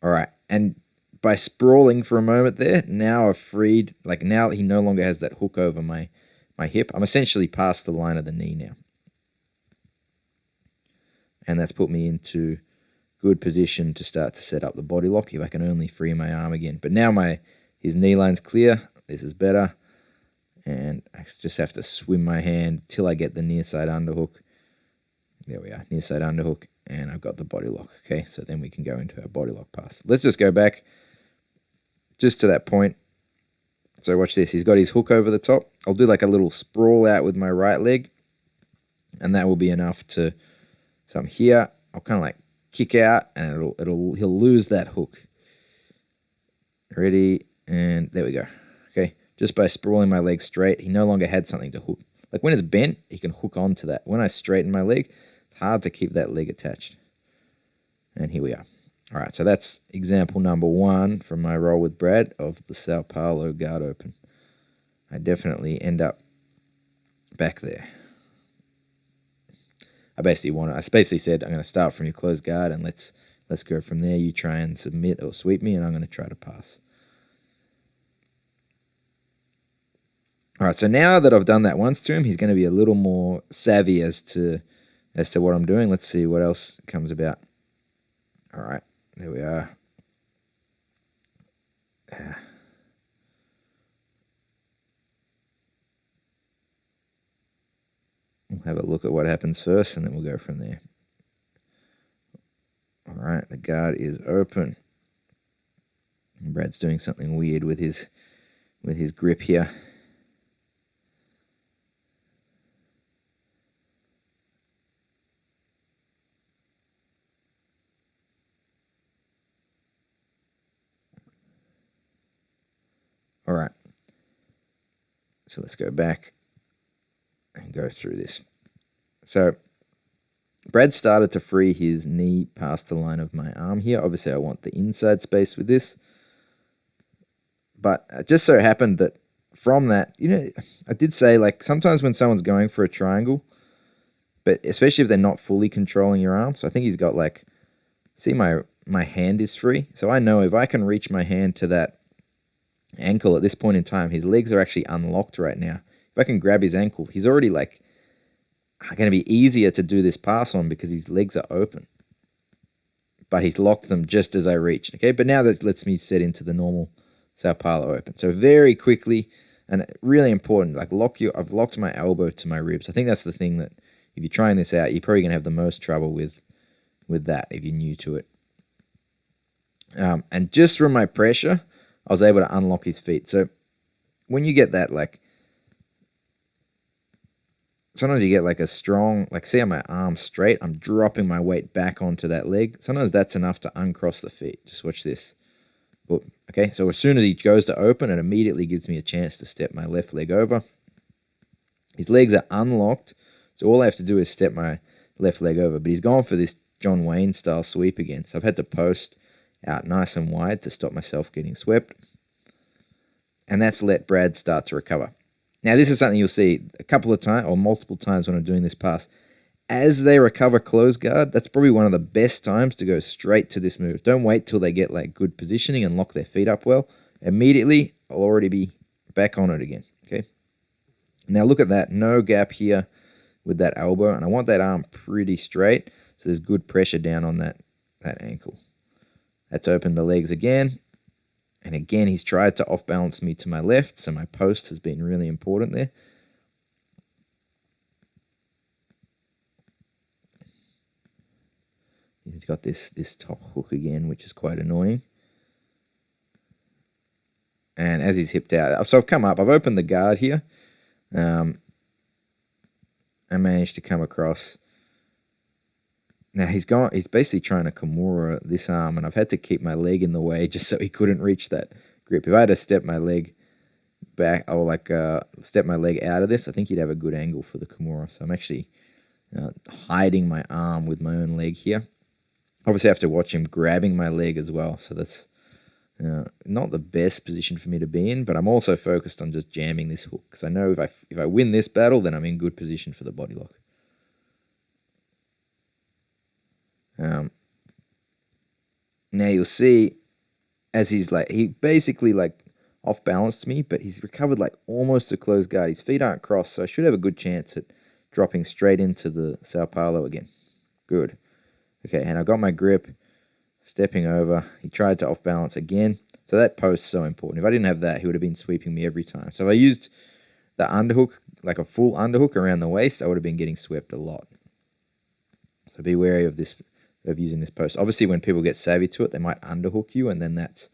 All right, and by sprawling for a moment there, now I've freed, like now he no longer has that hook over my hip. I'm essentially past the line of the knee now. And that's put me into good position to start to set up the body lock if I can only free my arm again. But now his knee line's clear. This is better. And I just have to swim my hand till I get the near side underhook. There we are, near side underhook. And I've got the body lock. Okay, so then we can go into our body lock pass. Let's just go back just to that point. So watch this. He's got his hook over the top. I'll do like a little sprawl out with my right leg. And that will be enough to... So I'm here, I'll kind of like kick out and he'll lose that hook. Ready, and there we go. Okay, just by sprawling my leg straight, he no longer had something to hook. Like when it's bent, he can hook onto that. When I straighten my leg, it's hard to keep that leg attached. And here we are. All right, so that's example number 1 from my roll with Brad of the Sao Paulo guard open. I definitely end up back there. I basically said, I'm going to start from your closed guard and let's go from there. You try and submit or sweep me, and I'm going to try to pass. All right, so now that I've done that once to him, he's going to be a little more savvy as to what I'm doing. Let's see what else comes about. All right, there we are. We'll have a look at what happens first, and then we'll go from there. All right, the guard is open. And Brad's doing something weird with his grip here. All right. So let's go back and go through this. So Brad started to free his knee past the line of my arm here. Obviously, I want the inside space with this. But it just so happened that from that, I did say, like, sometimes when someone's going for a triangle, but especially if they're not fully controlling your arm. So I think he's got, like, see my hand is free. So I know if I can reach my hand to that ankle at this point in time, his legs are actually unlocked right now. If I can grab his ankle, he's already like going to be easier to do this pass on because his legs are open. But he's locked them just as I reached. Okay, but now that lets me set into the normal Sao Paulo open. So very quickly, and really important, like I've locked my elbow to my ribs. I think that's the thing that if you're trying this out, you're probably going to have the most trouble with that if you're new to it. And just from my pressure, I was able to unlock his feet. So when you get that, like, sometimes you get like a strong, like, see how my arm's straight, I'm dropping my weight back onto that leg. Sometimes that's enough to uncross the feet. Just watch this. Okay, so as soon as he goes to open, it immediately gives me a chance to step my left leg over. His legs are unlocked, so all I have to do is step my left leg over. But he's gone for this John Wayne style sweep again. So I've had to post out nice and wide to stop myself getting swept. And that's let Brad start to recover. Now, this is something you'll see a couple of times or multiple times when I'm doing this pass. As they recover close guard, that's probably one of the best times to go straight to this move. Don't wait till they get like good positioning and lock their feet up well. Immediately, I'll already be back on it again, okay? Now look at that, no gap here with that elbow, and I want that arm pretty straight, so there's good pressure down on that ankle. That's opened the legs again, and again he's tried to off-balance me to my left, so my post has been really important there. He's got this top hook again, which is quite annoying. And as he's hipped out, so I've come up, I've opened the guard here. I managed to come across. Now he's basically trying to Kimura this arm, and I've had to keep my leg in the way just so he couldn't reach that grip. If I had to step my leg back, or step my leg out of this, I think he'd have a good angle for the Kimura. So I'm actually hiding my arm with my own leg here. Obviously I have to watch him grabbing my leg as well, so that's not the best position for me to be in, but I'm also focused on just jamming this hook, because I know if I win this battle, then I'm in good position for the body lock. Now you'll see, as he basically off balanced me, but he's recovered almost a closed guard. His feet aren't crossed, so I should have a good chance at dropping straight into the Sao Paulo again. Good. Okay, and I got my grip, stepping over. He tried to off balance again. So that post's so important. If I didn't have that, he would have been sweeping me every time. So if I used the underhook, like a full underhook around the waist, I would have been getting swept a lot. So be wary of using this post. Obviously, when people get savvy to it, they might underhook you, and then that's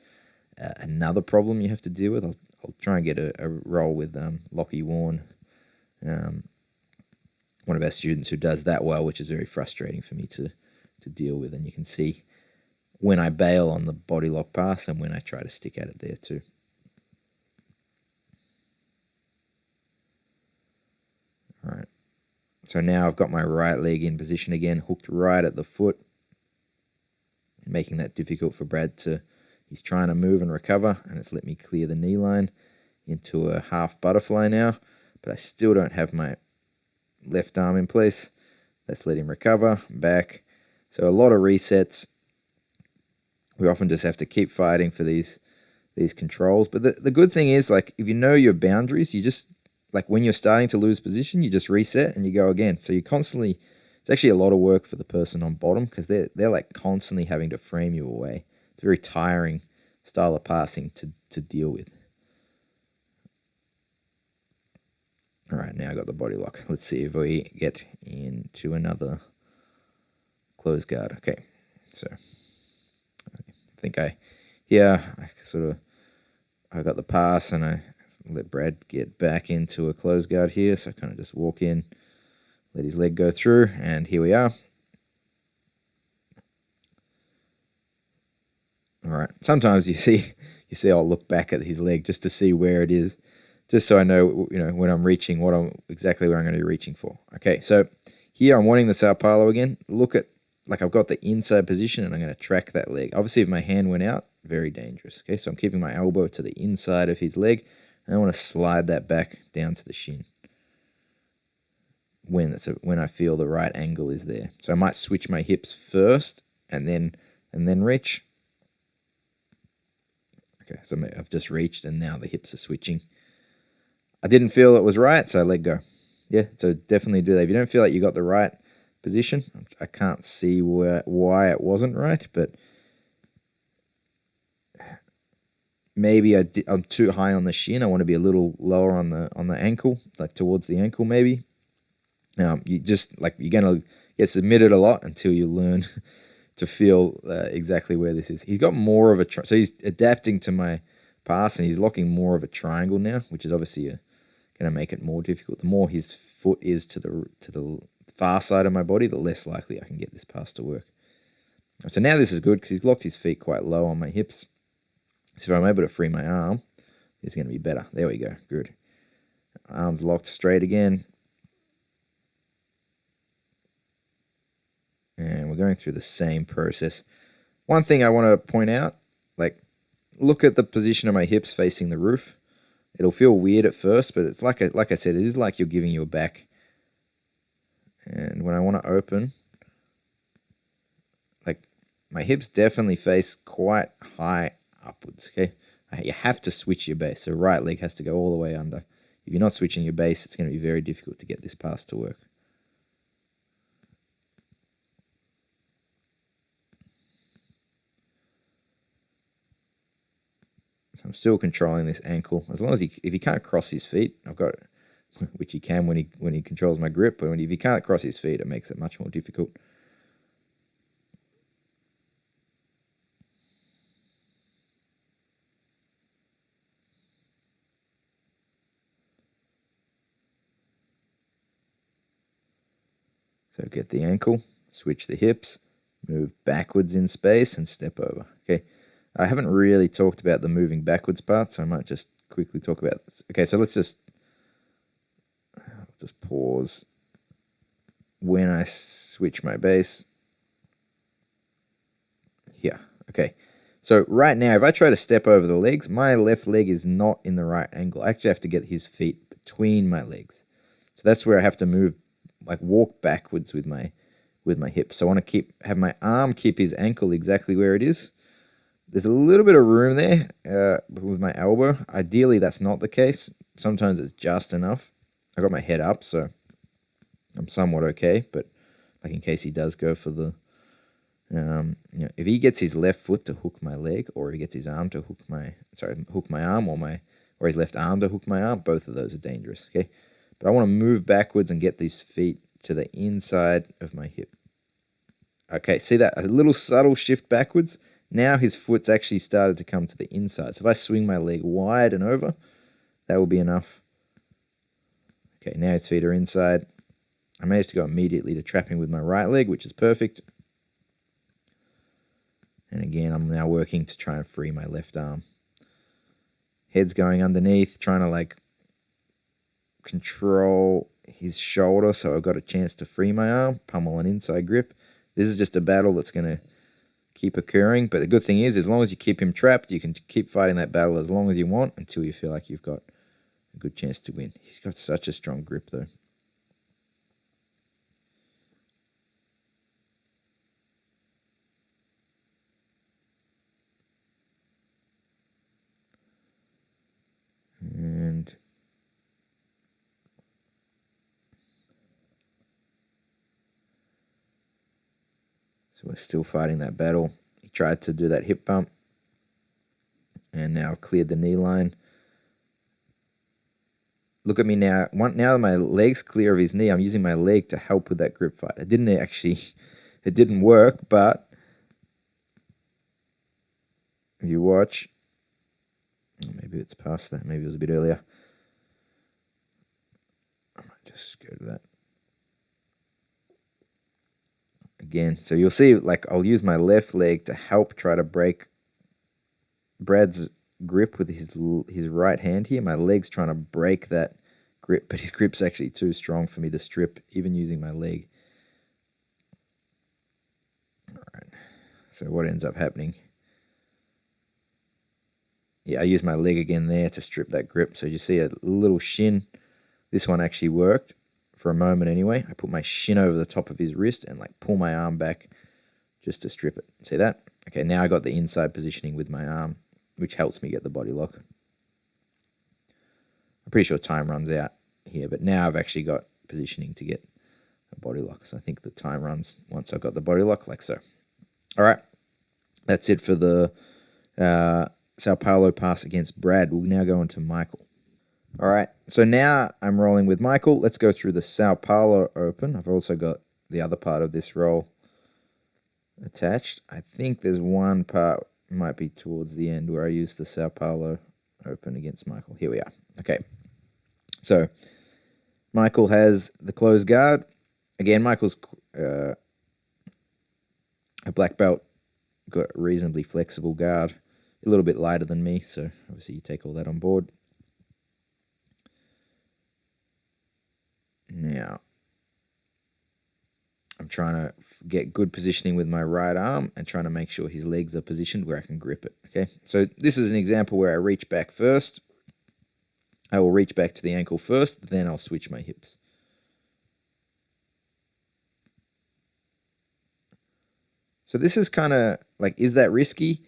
another problem you have to deal with. I'll try and get a roll with Lockie Warren, one of our students who does that well, which is very frustrating for me to deal with. And you can see when I bail on the body lock pass and when I try to stick at it there too. All right. So now I've got my right leg in position again, hooked right at the foot, making that difficult for Brad to. He's trying to move and recover, and it's let me clear the knee line into a half butterfly now, but I still don't have my left arm in place. Let's let him recover, back. So a lot of resets. We often just have to keep fighting for these controls. But the good thing is, if you know your boundaries, you just, when you're starting to lose position, you just reset and you go again. So you constantly, it's actually a lot of work for the person on bottom, because they're constantly having to frame you away. It's a very tiring style of passing to deal with. All right, now I got the body lock. Let's see if we get into another close guard. Okay, so I think I got the pass, and I let Brad get back into a close guard here. So I kind of just walk in, let his leg go through, and here we are. All right. Sometimes you see I'll look back at his leg just to see where it is, just so I know, when I'm reaching, exactly where I'm going to be reaching for. Okay, so here I'm wanting the Sao Paulo again. Look at, I've got the inside position, and I'm going to track that leg. Obviously, if my hand went out, very dangerous. Okay, so I'm keeping my elbow to the inside of his leg, and I want to slide that back down to the shin when I feel the right angle is there. So I might switch my hips first, and then reach. Okay, so I've just reached, and now the hips are switching. I didn't feel it was right, so I let go. Yeah, so definitely do that. If you don't feel like you got the right position, I can't see why it wasn't right, but maybe I'm too high on the shin. I want to be a little lower on the ankle, towards the ankle maybe. You're gonna get submitted a lot until you learn to feel exactly where this is. He's got more of a so he's adapting to my pass, and he's locking more of a triangle now, which is obviously going to make it more difficult. The more his foot is to the far side of my body, the less likely I can get this pass to work. So now this is good, because he's locked his feet quite low on my hips. So if I'm able to free my arm, it's going to be better. There we go. Good. Arms locked straight again. And we're going through the same process. One thing I want to point out, look at the position of my hips facing the roof. It'll feel weird at first, but it's like I said, it is like you're giving you a back. And when I want to open, my hips definitely face quite high upwards, okay? You have to switch your base. So right leg has to go all the way under. If you're not switching your base, it's going to be very difficult to get this pass to work. So I'm still controlling this ankle. As long as if he can't cross his feet, I've got it, which he can when he controls my grip. But if he can't cross his feet, it makes it much more difficult. So get the ankle, switch the hips, move backwards in space, and step over. Okay, I haven't really talked about the moving backwards part, so I might just quickly talk about this. Okay, so let's just pause when I switch my base. Here, okay. So right now, if I try to step over the legs, my left leg is not in the right angle. I actually have to get his feet between my legs. So that's where I have to move, like walk backwards with my hips. So I want to have my arm keep his ankle exactly where it is. There's a little bit of room there with my elbow. Ideally, that's not the case. Sometimes it's just enough. I got my head up, so I'm somewhat okay. But like in case he does go for the, if he gets his left foot to hook my leg, or he gets his arm to hook my arm, or his left arm to hook my arm, both of those are dangerous. Okay, but I want to move backwards and get these feet to the inside of my hip. Okay, see that? A little subtle shift backwards. Now his foot's actually started to come to the inside. So if I swing my leg wide and over, that will be enough. Okay, now his feet are inside. I managed to go immediately to trapping with my right leg, which is perfect. And again, I'm now working to try and free my left arm. Head's going underneath, trying to like control his shoulder so I've got a chance to free my arm, pummel an inside grip. This is just a battle that's going to keep occurring, but the good thing is, as long as you keep him trapped, you can keep fighting that battle as long as you want until you feel like you've got a good chance to win. He's got such a strong grip though. And so we're still fighting that battle. He tried to do that hip bump, and now I've cleared the knee line. Look at me now. Now that my leg's clear of his knee, I'm using my leg to help with that grip fight. It didn't work, but if you watch, maybe it's past that. Maybe it was a bit earlier. I might just go to that again. So you'll see, like, I'll use my left leg to help try to break Brad's grip with his right hand here. My leg's trying to break that grip, but his grip's actually too strong for me to strip, even using my leg. All right. So what ends up happening? Yeah, I use my leg again there to strip that grip. So you see a little shin. This one actually worked for a moment anyway. I put my shin over the top of his wrist and like pull my arm back just to strip it. See that? Okay, now I got the inside positioning with my arm, which helps me get the body lock. I'm pretty sure time runs out here, but now I've actually got positioning to get a body lock. So I think the time runs once I've got the body lock, like so. All right, that's it for the Sao Paulo pass against Brad. We'll now go on to Michael. All right, so now I'm rolling with Michael. Let's go through the Sao Paulo Open. I've also got the other part of this roll attached. I think there's one part, might be towards the end, where I use the Sao Paulo Open against Michael. Here we are. Okay, so Michael has the closed guard. Again, Michael's a black belt, got a reasonably flexible guard, a little bit lighter than me, so obviously you take all that on board. Now, I'm trying to get good positioning with my right arm and trying to make sure his legs are positioned where I can grip it. Okay, so this is an example where I reach back first. I will reach back to the ankle first, then I'll switch my hips. So this is kind of like, is that risky?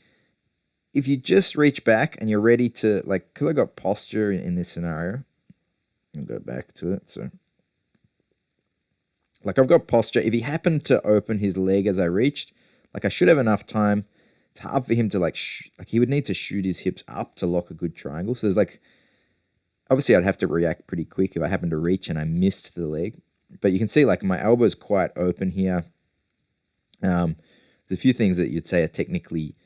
if you just reach back and you're ready to, like, because I got posture in this scenario, I'll go back to it. So, like, I've got posture. If he happened to open his leg as I reached, like, I should have enough time. It's hard for him to, like, he would need to shoot his hips up to lock a good triangle. So there's, like, obviously I'd have to react pretty quick if I happened to reach and I missed the leg. But you can see, like, my elbow's quite open here. There's a few things that you'd say are technically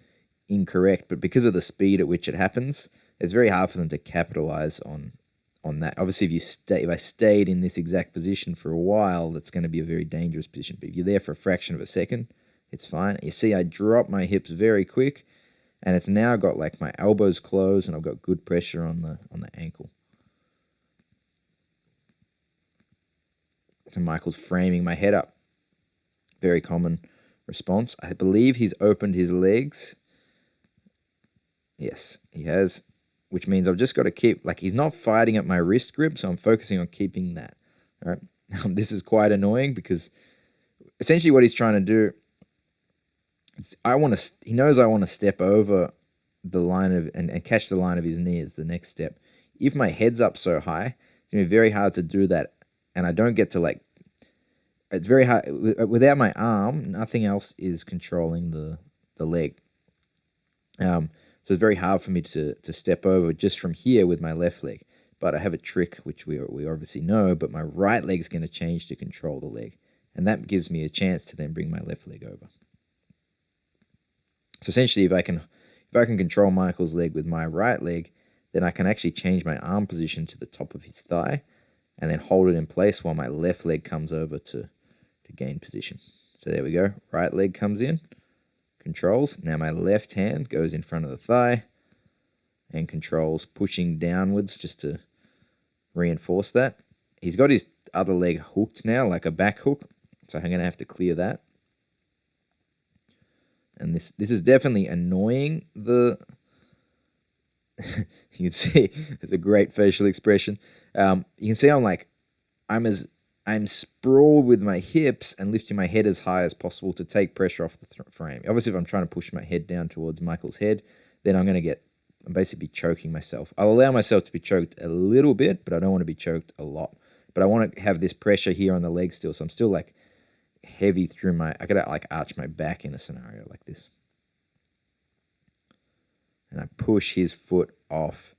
incorrect, but because of the speed at which it happens, it's very hard for them to capitalize on that. Obviously, if I stayed in this exact position for a while, that's going to be a very dangerous position. But if you're there for a fraction of a second, it's fine. You see, I drop my hips very quick, and it's now got, like, my elbows closed, and I've got good pressure on the ankle. So Michael's framing my head up. Very common response. I believe he's opened his legs. Yes, he has, which means I've just got to keep, like, he's not fighting at my wrist grip, so I'm focusing on keeping that. All right. This is quite annoying because essentially what he's trying to do, he knows I want to step over the line of, and catch the line of his knee as the next step. If my head's up so high, it's going to be very hard to do that, and I don't get to, like, it's very hard, without my arm, nothing else is controlling the leg. So it's very hard for me to step over just from here with my left leg. But I have a trick, which we obviously know, but my right leg's going to change to control the leg. And that gives me a chance to then bring my left leg over. So essentially, if I can control Michael's leg with my right leg, then I can actually change my arm position to the top of his thigh and then hold it in place while my left leg comes over to gain position. So there we go. Right leg comes in. Controls. Now my left hand goes in front of the thigh and controls pushing downwards just to reinforce that. He's got his other leg hooked now, like a back hook, so I'm going to have to clear that. And this is definitely annoying. You can see it's a great facial expression. You can see I'm sprawled with my hips and lifting my head as high as possible to take pressure off the frame. Obviously, if I'm trying to push my head down towards Michael's head, then I'm basically choking myself. I'll allow myself to be choked a little bit, but I don't want to be choked a lot. But I want to have this pressure here on the leg still, so I'm still, like, heavy through I gotta, like, arch my back in a scenario like this. And I push his foot off.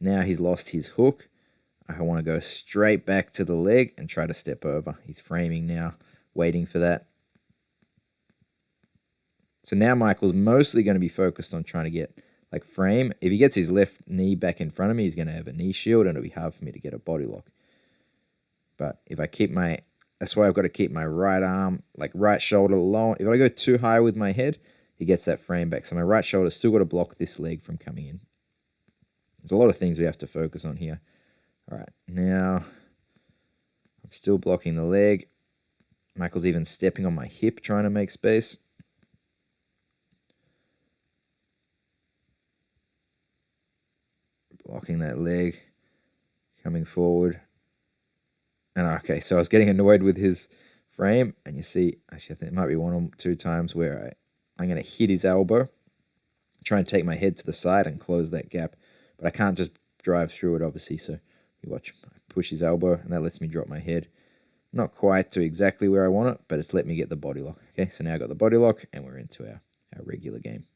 Now he's lost his hook. I want to go straight back to the leg and try to step over. He's framing now, waiting for that. So now Michael's mostly going to be focused on trying to get, like, frame. If he gets his left knee back in front of me, he's going to have a knee shield and it'll be hard for me to get a body lock. But if I keep that's why I've got to keep my right arm, like, right shoulder low. If I go too high with my head, he gets that frame back. So my right shoulder's still got to block this leg from coming in. There's a lot of things we have to focus on here. All right, now I'm still blocking the leg. Michael's even stepping on my hip, trying to make space. Blocking that leg, coming forward. And okay, so I was getting annoyed with his frame, and you see, actually I think it might be one or two times where I'm going to hit his elbow, try and take my head to the side and close that gap. But I can't just drive through it, obviously, so you watch, I push his elbow, and that lets me drop my head. Not quite to exactly where I want it, but it's let me get the body lock. Okay, so now I got the body lock, and we're into our regular game.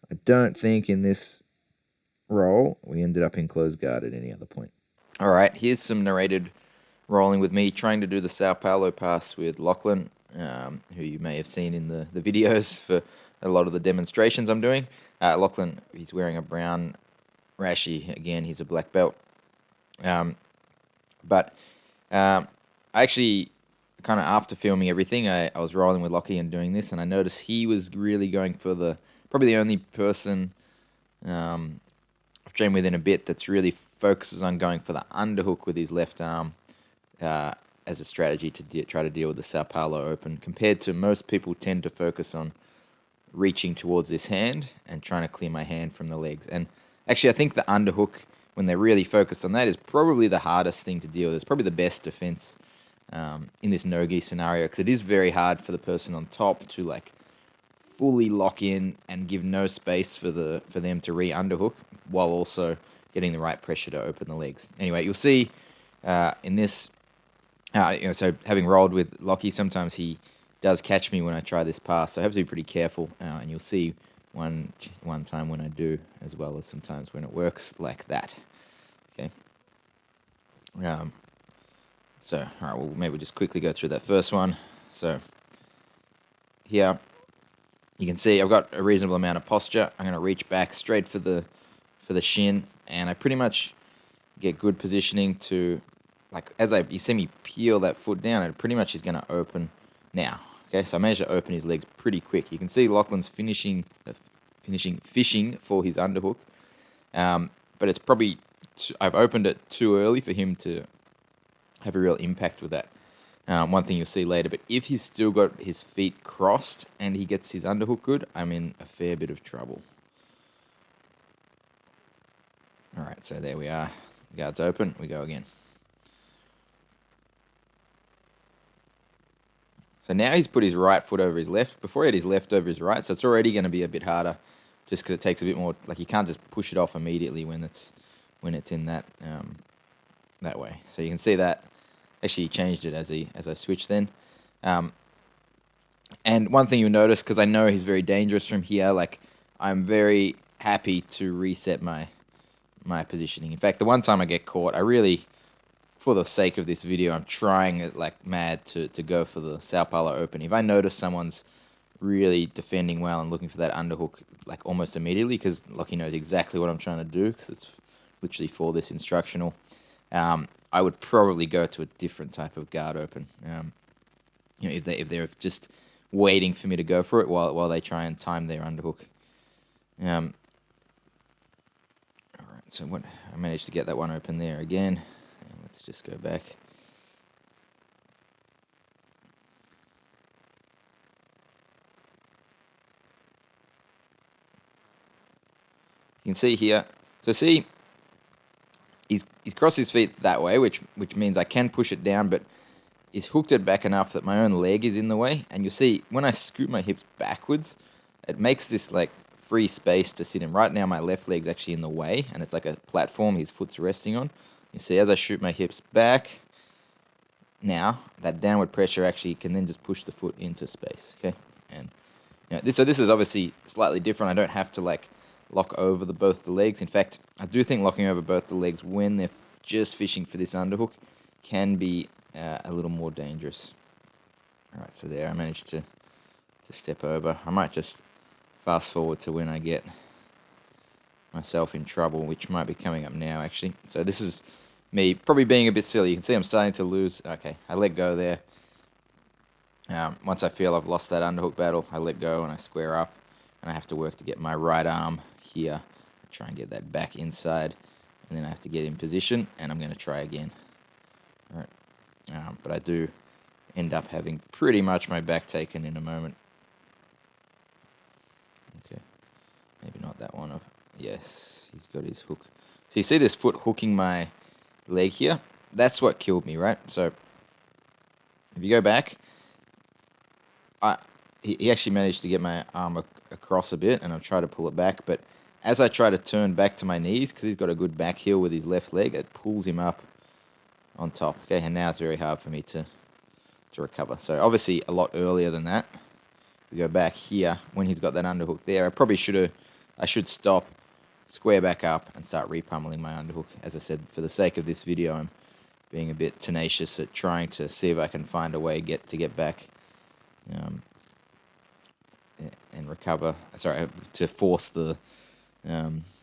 I don't think in this roll we ended up in closed guard at any other point. All right, here's some narrated rolling with me trying to do the Sao Paulo pass with Lachlan, who you may have seen in the videos for a lot of the demonstrations I'm doing. Lachlan, he's wearing a brown rashi. Again, he's a black belt. But I actually, kind of after filming everything, I was rolling with Lockie and doing this, and I noticed he was really going for probably the only person I've trained with in a bit that's really focuses on going for the underhook with his left arm as a strategy to try to deal with the Sao Paulo Open, compared to most people tend to focus on reaching towards this hand and trying to clear my hand from the legs. And actually, I think the underhook, when they're really focused on that, is probably the hardest thing to deal with. It's probably the best defense in this no-gi scenario, because it is very hard for the person on top to, like, fully lock in and give no space for them to re-underhook, while also getting the right pressure to open the legs. Anyway, you'll see in this, so having rolled with Lockie, sometimes he does catch me when I try this pass, so I have to be pretty careful, and you'll see one time when I do, as well as sometimes when it works like that. Okay. So, all right, well, maybe we'll just quickly go through that first one. So, here, you can see I've got a reasonable amount of posture. I'm going to reach back straight for the shin, and I pretty much get good positioning to, like, you see me peel that foot down, it pretty much is going to open now. Okay, so I managed to open his legs pretty quick. You can see Lachlan's fishing for his underhook, but it's probably I've opened it too early for him to have a real impact with that. One thing you'll see later, but if he's still got his feet crossed and he gets his underhook good, I'm in a fair bit of trouble. All right, so there we are. The guard's open. We go again. So now he's put his right foot over his left. Before he had his left over his right, so it's already going to be a bit harder, just because it takes a bit more. Like, you can't just push it off immediately when it's in that that way. So you can see that. Actually, he changed it as I switched then. And one thing you'll notice, because I know he's very dangerous from here, like, I'm very happy to reset my positioning. In fact, the one time I get caught, I really, for the sake of this video, I'm trying it like mad to go for the Sao Paulo Open. If I notice someone's really defending well and looking for that underhook, like, almost immediately, because Lockie knows exactly what I'm trying to do, because it's literally for this instructional, I would probably go to a different type of guard open. If they're just waiting for me to go for it while they try and time their underhook. All right, so I managed to get that one open there again. And let's just go back. You can see here. So see, he's crossed his feet that way, which means I can push it down, but he's hooked it back enough that my own leg is in the way. And you'll see when I scoot my hips backwards, it makes this like free space to sit in. Right now my left leg's actually in the way, and it's like a platform his foot's resting on. You see, as I shoot my hips back, now that downward pressure actually can then just push the foot into space. Okay, and this is obviously slightly different. I don't have to like lock over both the legs. In fact, I do think locking over both the legs when they're just fishing for this underhook can be a little more dangerous. All right, so there I managed to step over. I might just fast forward to when I get myself in trouble, which might be coming up now, actually. So this is me probably being a bit silly. You can see I'm starting to lose. Okay, I let go there. Once I feel I've lost that underhook battle, I let go and I square up, and I have to work to get my right arm here, try and get that back inside, and then I have to get in position, and I'm going to try again. All right, but I do end up having pretty much my back taken in a moment. Okay, maybe not that one. Yes, he's got his hook. So you see this foot hooking my leg here? That's what killed me, right? So if you go back, he actually managed to get my arm across a bit, and I'll try to pull it back, but as I try to turn back to my knees, because he's got a good back heel with his left leg, it pulls him up on top. Okay, and now it's very hard for me to recover. So obviously a lot earlier than that. We go back here when he's got that underhook there. I should stop, square back up, and start repummeling my underhook. As I said, for the sake of this video, I'm being a bit tenacious at trying to see if I can find a way to get back and recover. Sorry, to force the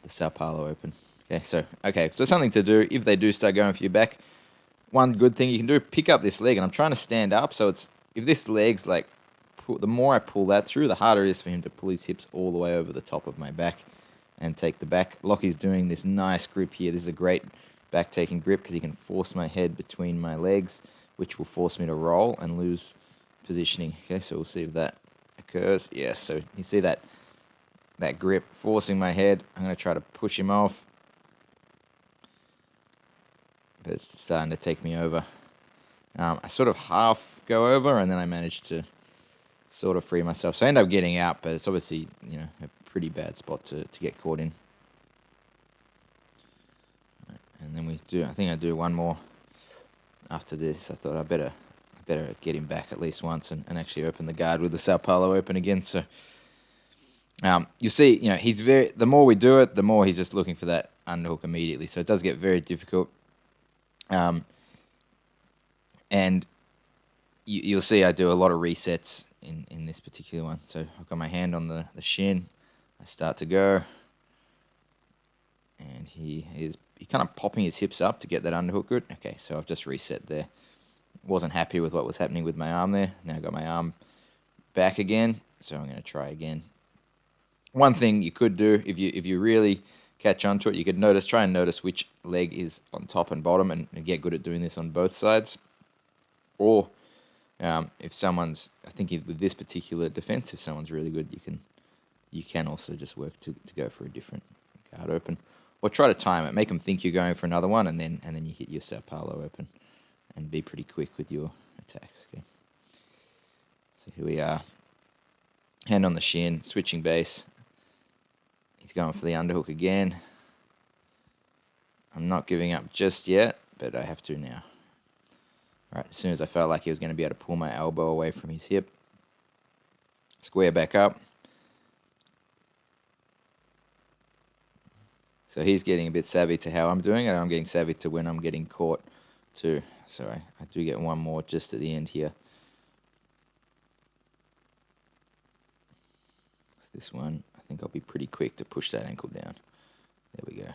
Sao Paulo Open. Okay, so something to do if they do start going for you back. One good thing you can do, pick up this leg, and I'm trying to stand up, so it's if this leg's like, the more I pull that through, the harder it is for him to pull his hips all the way over the top of my back and take the back. Lockie's doing this nice grip here. This is a great back-taking grip because he can force my head between my legs, which will force me to roll and lose positioning. Okay, so we'll see if that occurs. Yes, so you see that grip forcing my head. I'm going to try to push him off, but it's starting to take me over. I sort of half go over, and then I manage to sort of free myself. So I end up getting out, but it's obviously, a pretty bad spot to get caught in. And then I think I do one more after this. I thought I better get him back at least once and actually open the guard with the Sao Paulo open again. So you see, the more we do it, the more he's just looking for that underhook immediately. So it does get very difficult. And you'll see I do a lot of resets in this particular one. So I've got my hand on the shin. I start to go. And he's kind of popping his hips up to get that underhook good. Okay, so I've just reset there. Wasn't happy with what was happening with my arm there. Now I've got my arm back again. So I'm going to try again. One thing you could do, if you really catch onto it, you could try and notice which leg is on top and bottom and get good at doing this on both sides. Or if someone's, I think with this particular defense, if someone's really good, you can also just work to go for a different guard open. Or try to time it, make them think you're going for another one, and then you hit your Sao Paulo open and be pretty quick with your attacks. Okay. So here we are. Hand on the shin, switching base. He's going for the underhook again. I'm not giving up just yet, but I have to now. Right, as soon as I felt like he was going to be able to pull my elbow away from his hip, square back up. So he's getting a bit savvy to how I'm doing it, and I'm getting savvy to when I'm getting caught too. So I do get one more just at the end here. This one, I think I'll be pretty quick to push that ankle down. There we go.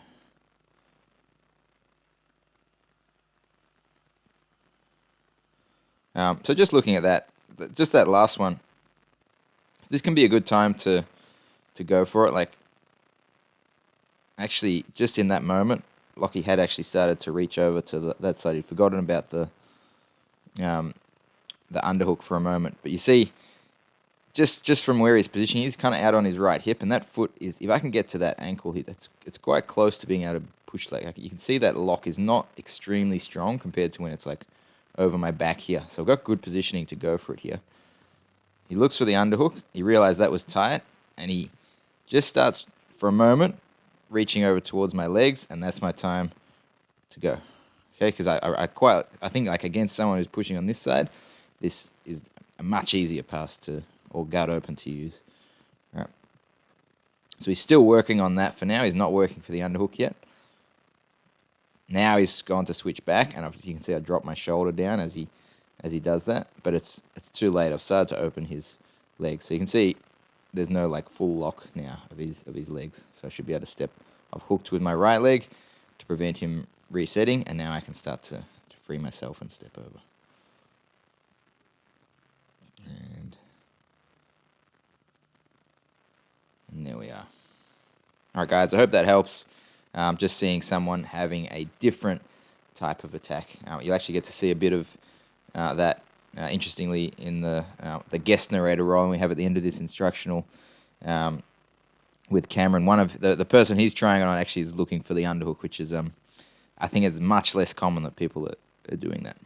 So just looking at that, just that last one, this can be a good time to go for it. Like, actually, just in that moment, Lockie had actually started to reach over to that side. He'd forgotten about the underhook for a moment. But you see, just from where he's positioning, he's kind of out on his right hip, and that foot is, if I can get to that ankle, it's quite close to being able to push. Like, you can see that lock is not extremely strong compared to when it's like over my back here. So I've got good positioning to go for it here. He looks for the underhook. He realized that was tight, and he just starts for a moment reaching over towards my legs, and that's my time to go. Okay, because I think like against someone who's pushing on this side, this is a much easier pass or guard open to use. All right. So he's still working on that for now. He's not working for the underhook yet. Now he's gone to switch back, and you can see I drop my shoulder down as he does that. But it's too late. I've started to open his legs, so you can see there's no like full lock now of his legs. So I should be able to step. I've hooked with my right leg to prevent him resetting, and now I can start to free myself and step over. And there we are. All right, guys, I hope that helps. Just seeing someone having a different type of attack. You'll actually get to see a bit of that, interestingly, in the guest narrator role we have at the end of this instructional with Cameron. One of the person he's trying it on actually is looking for the underhook, which is, I think, is much less common that people are doing that.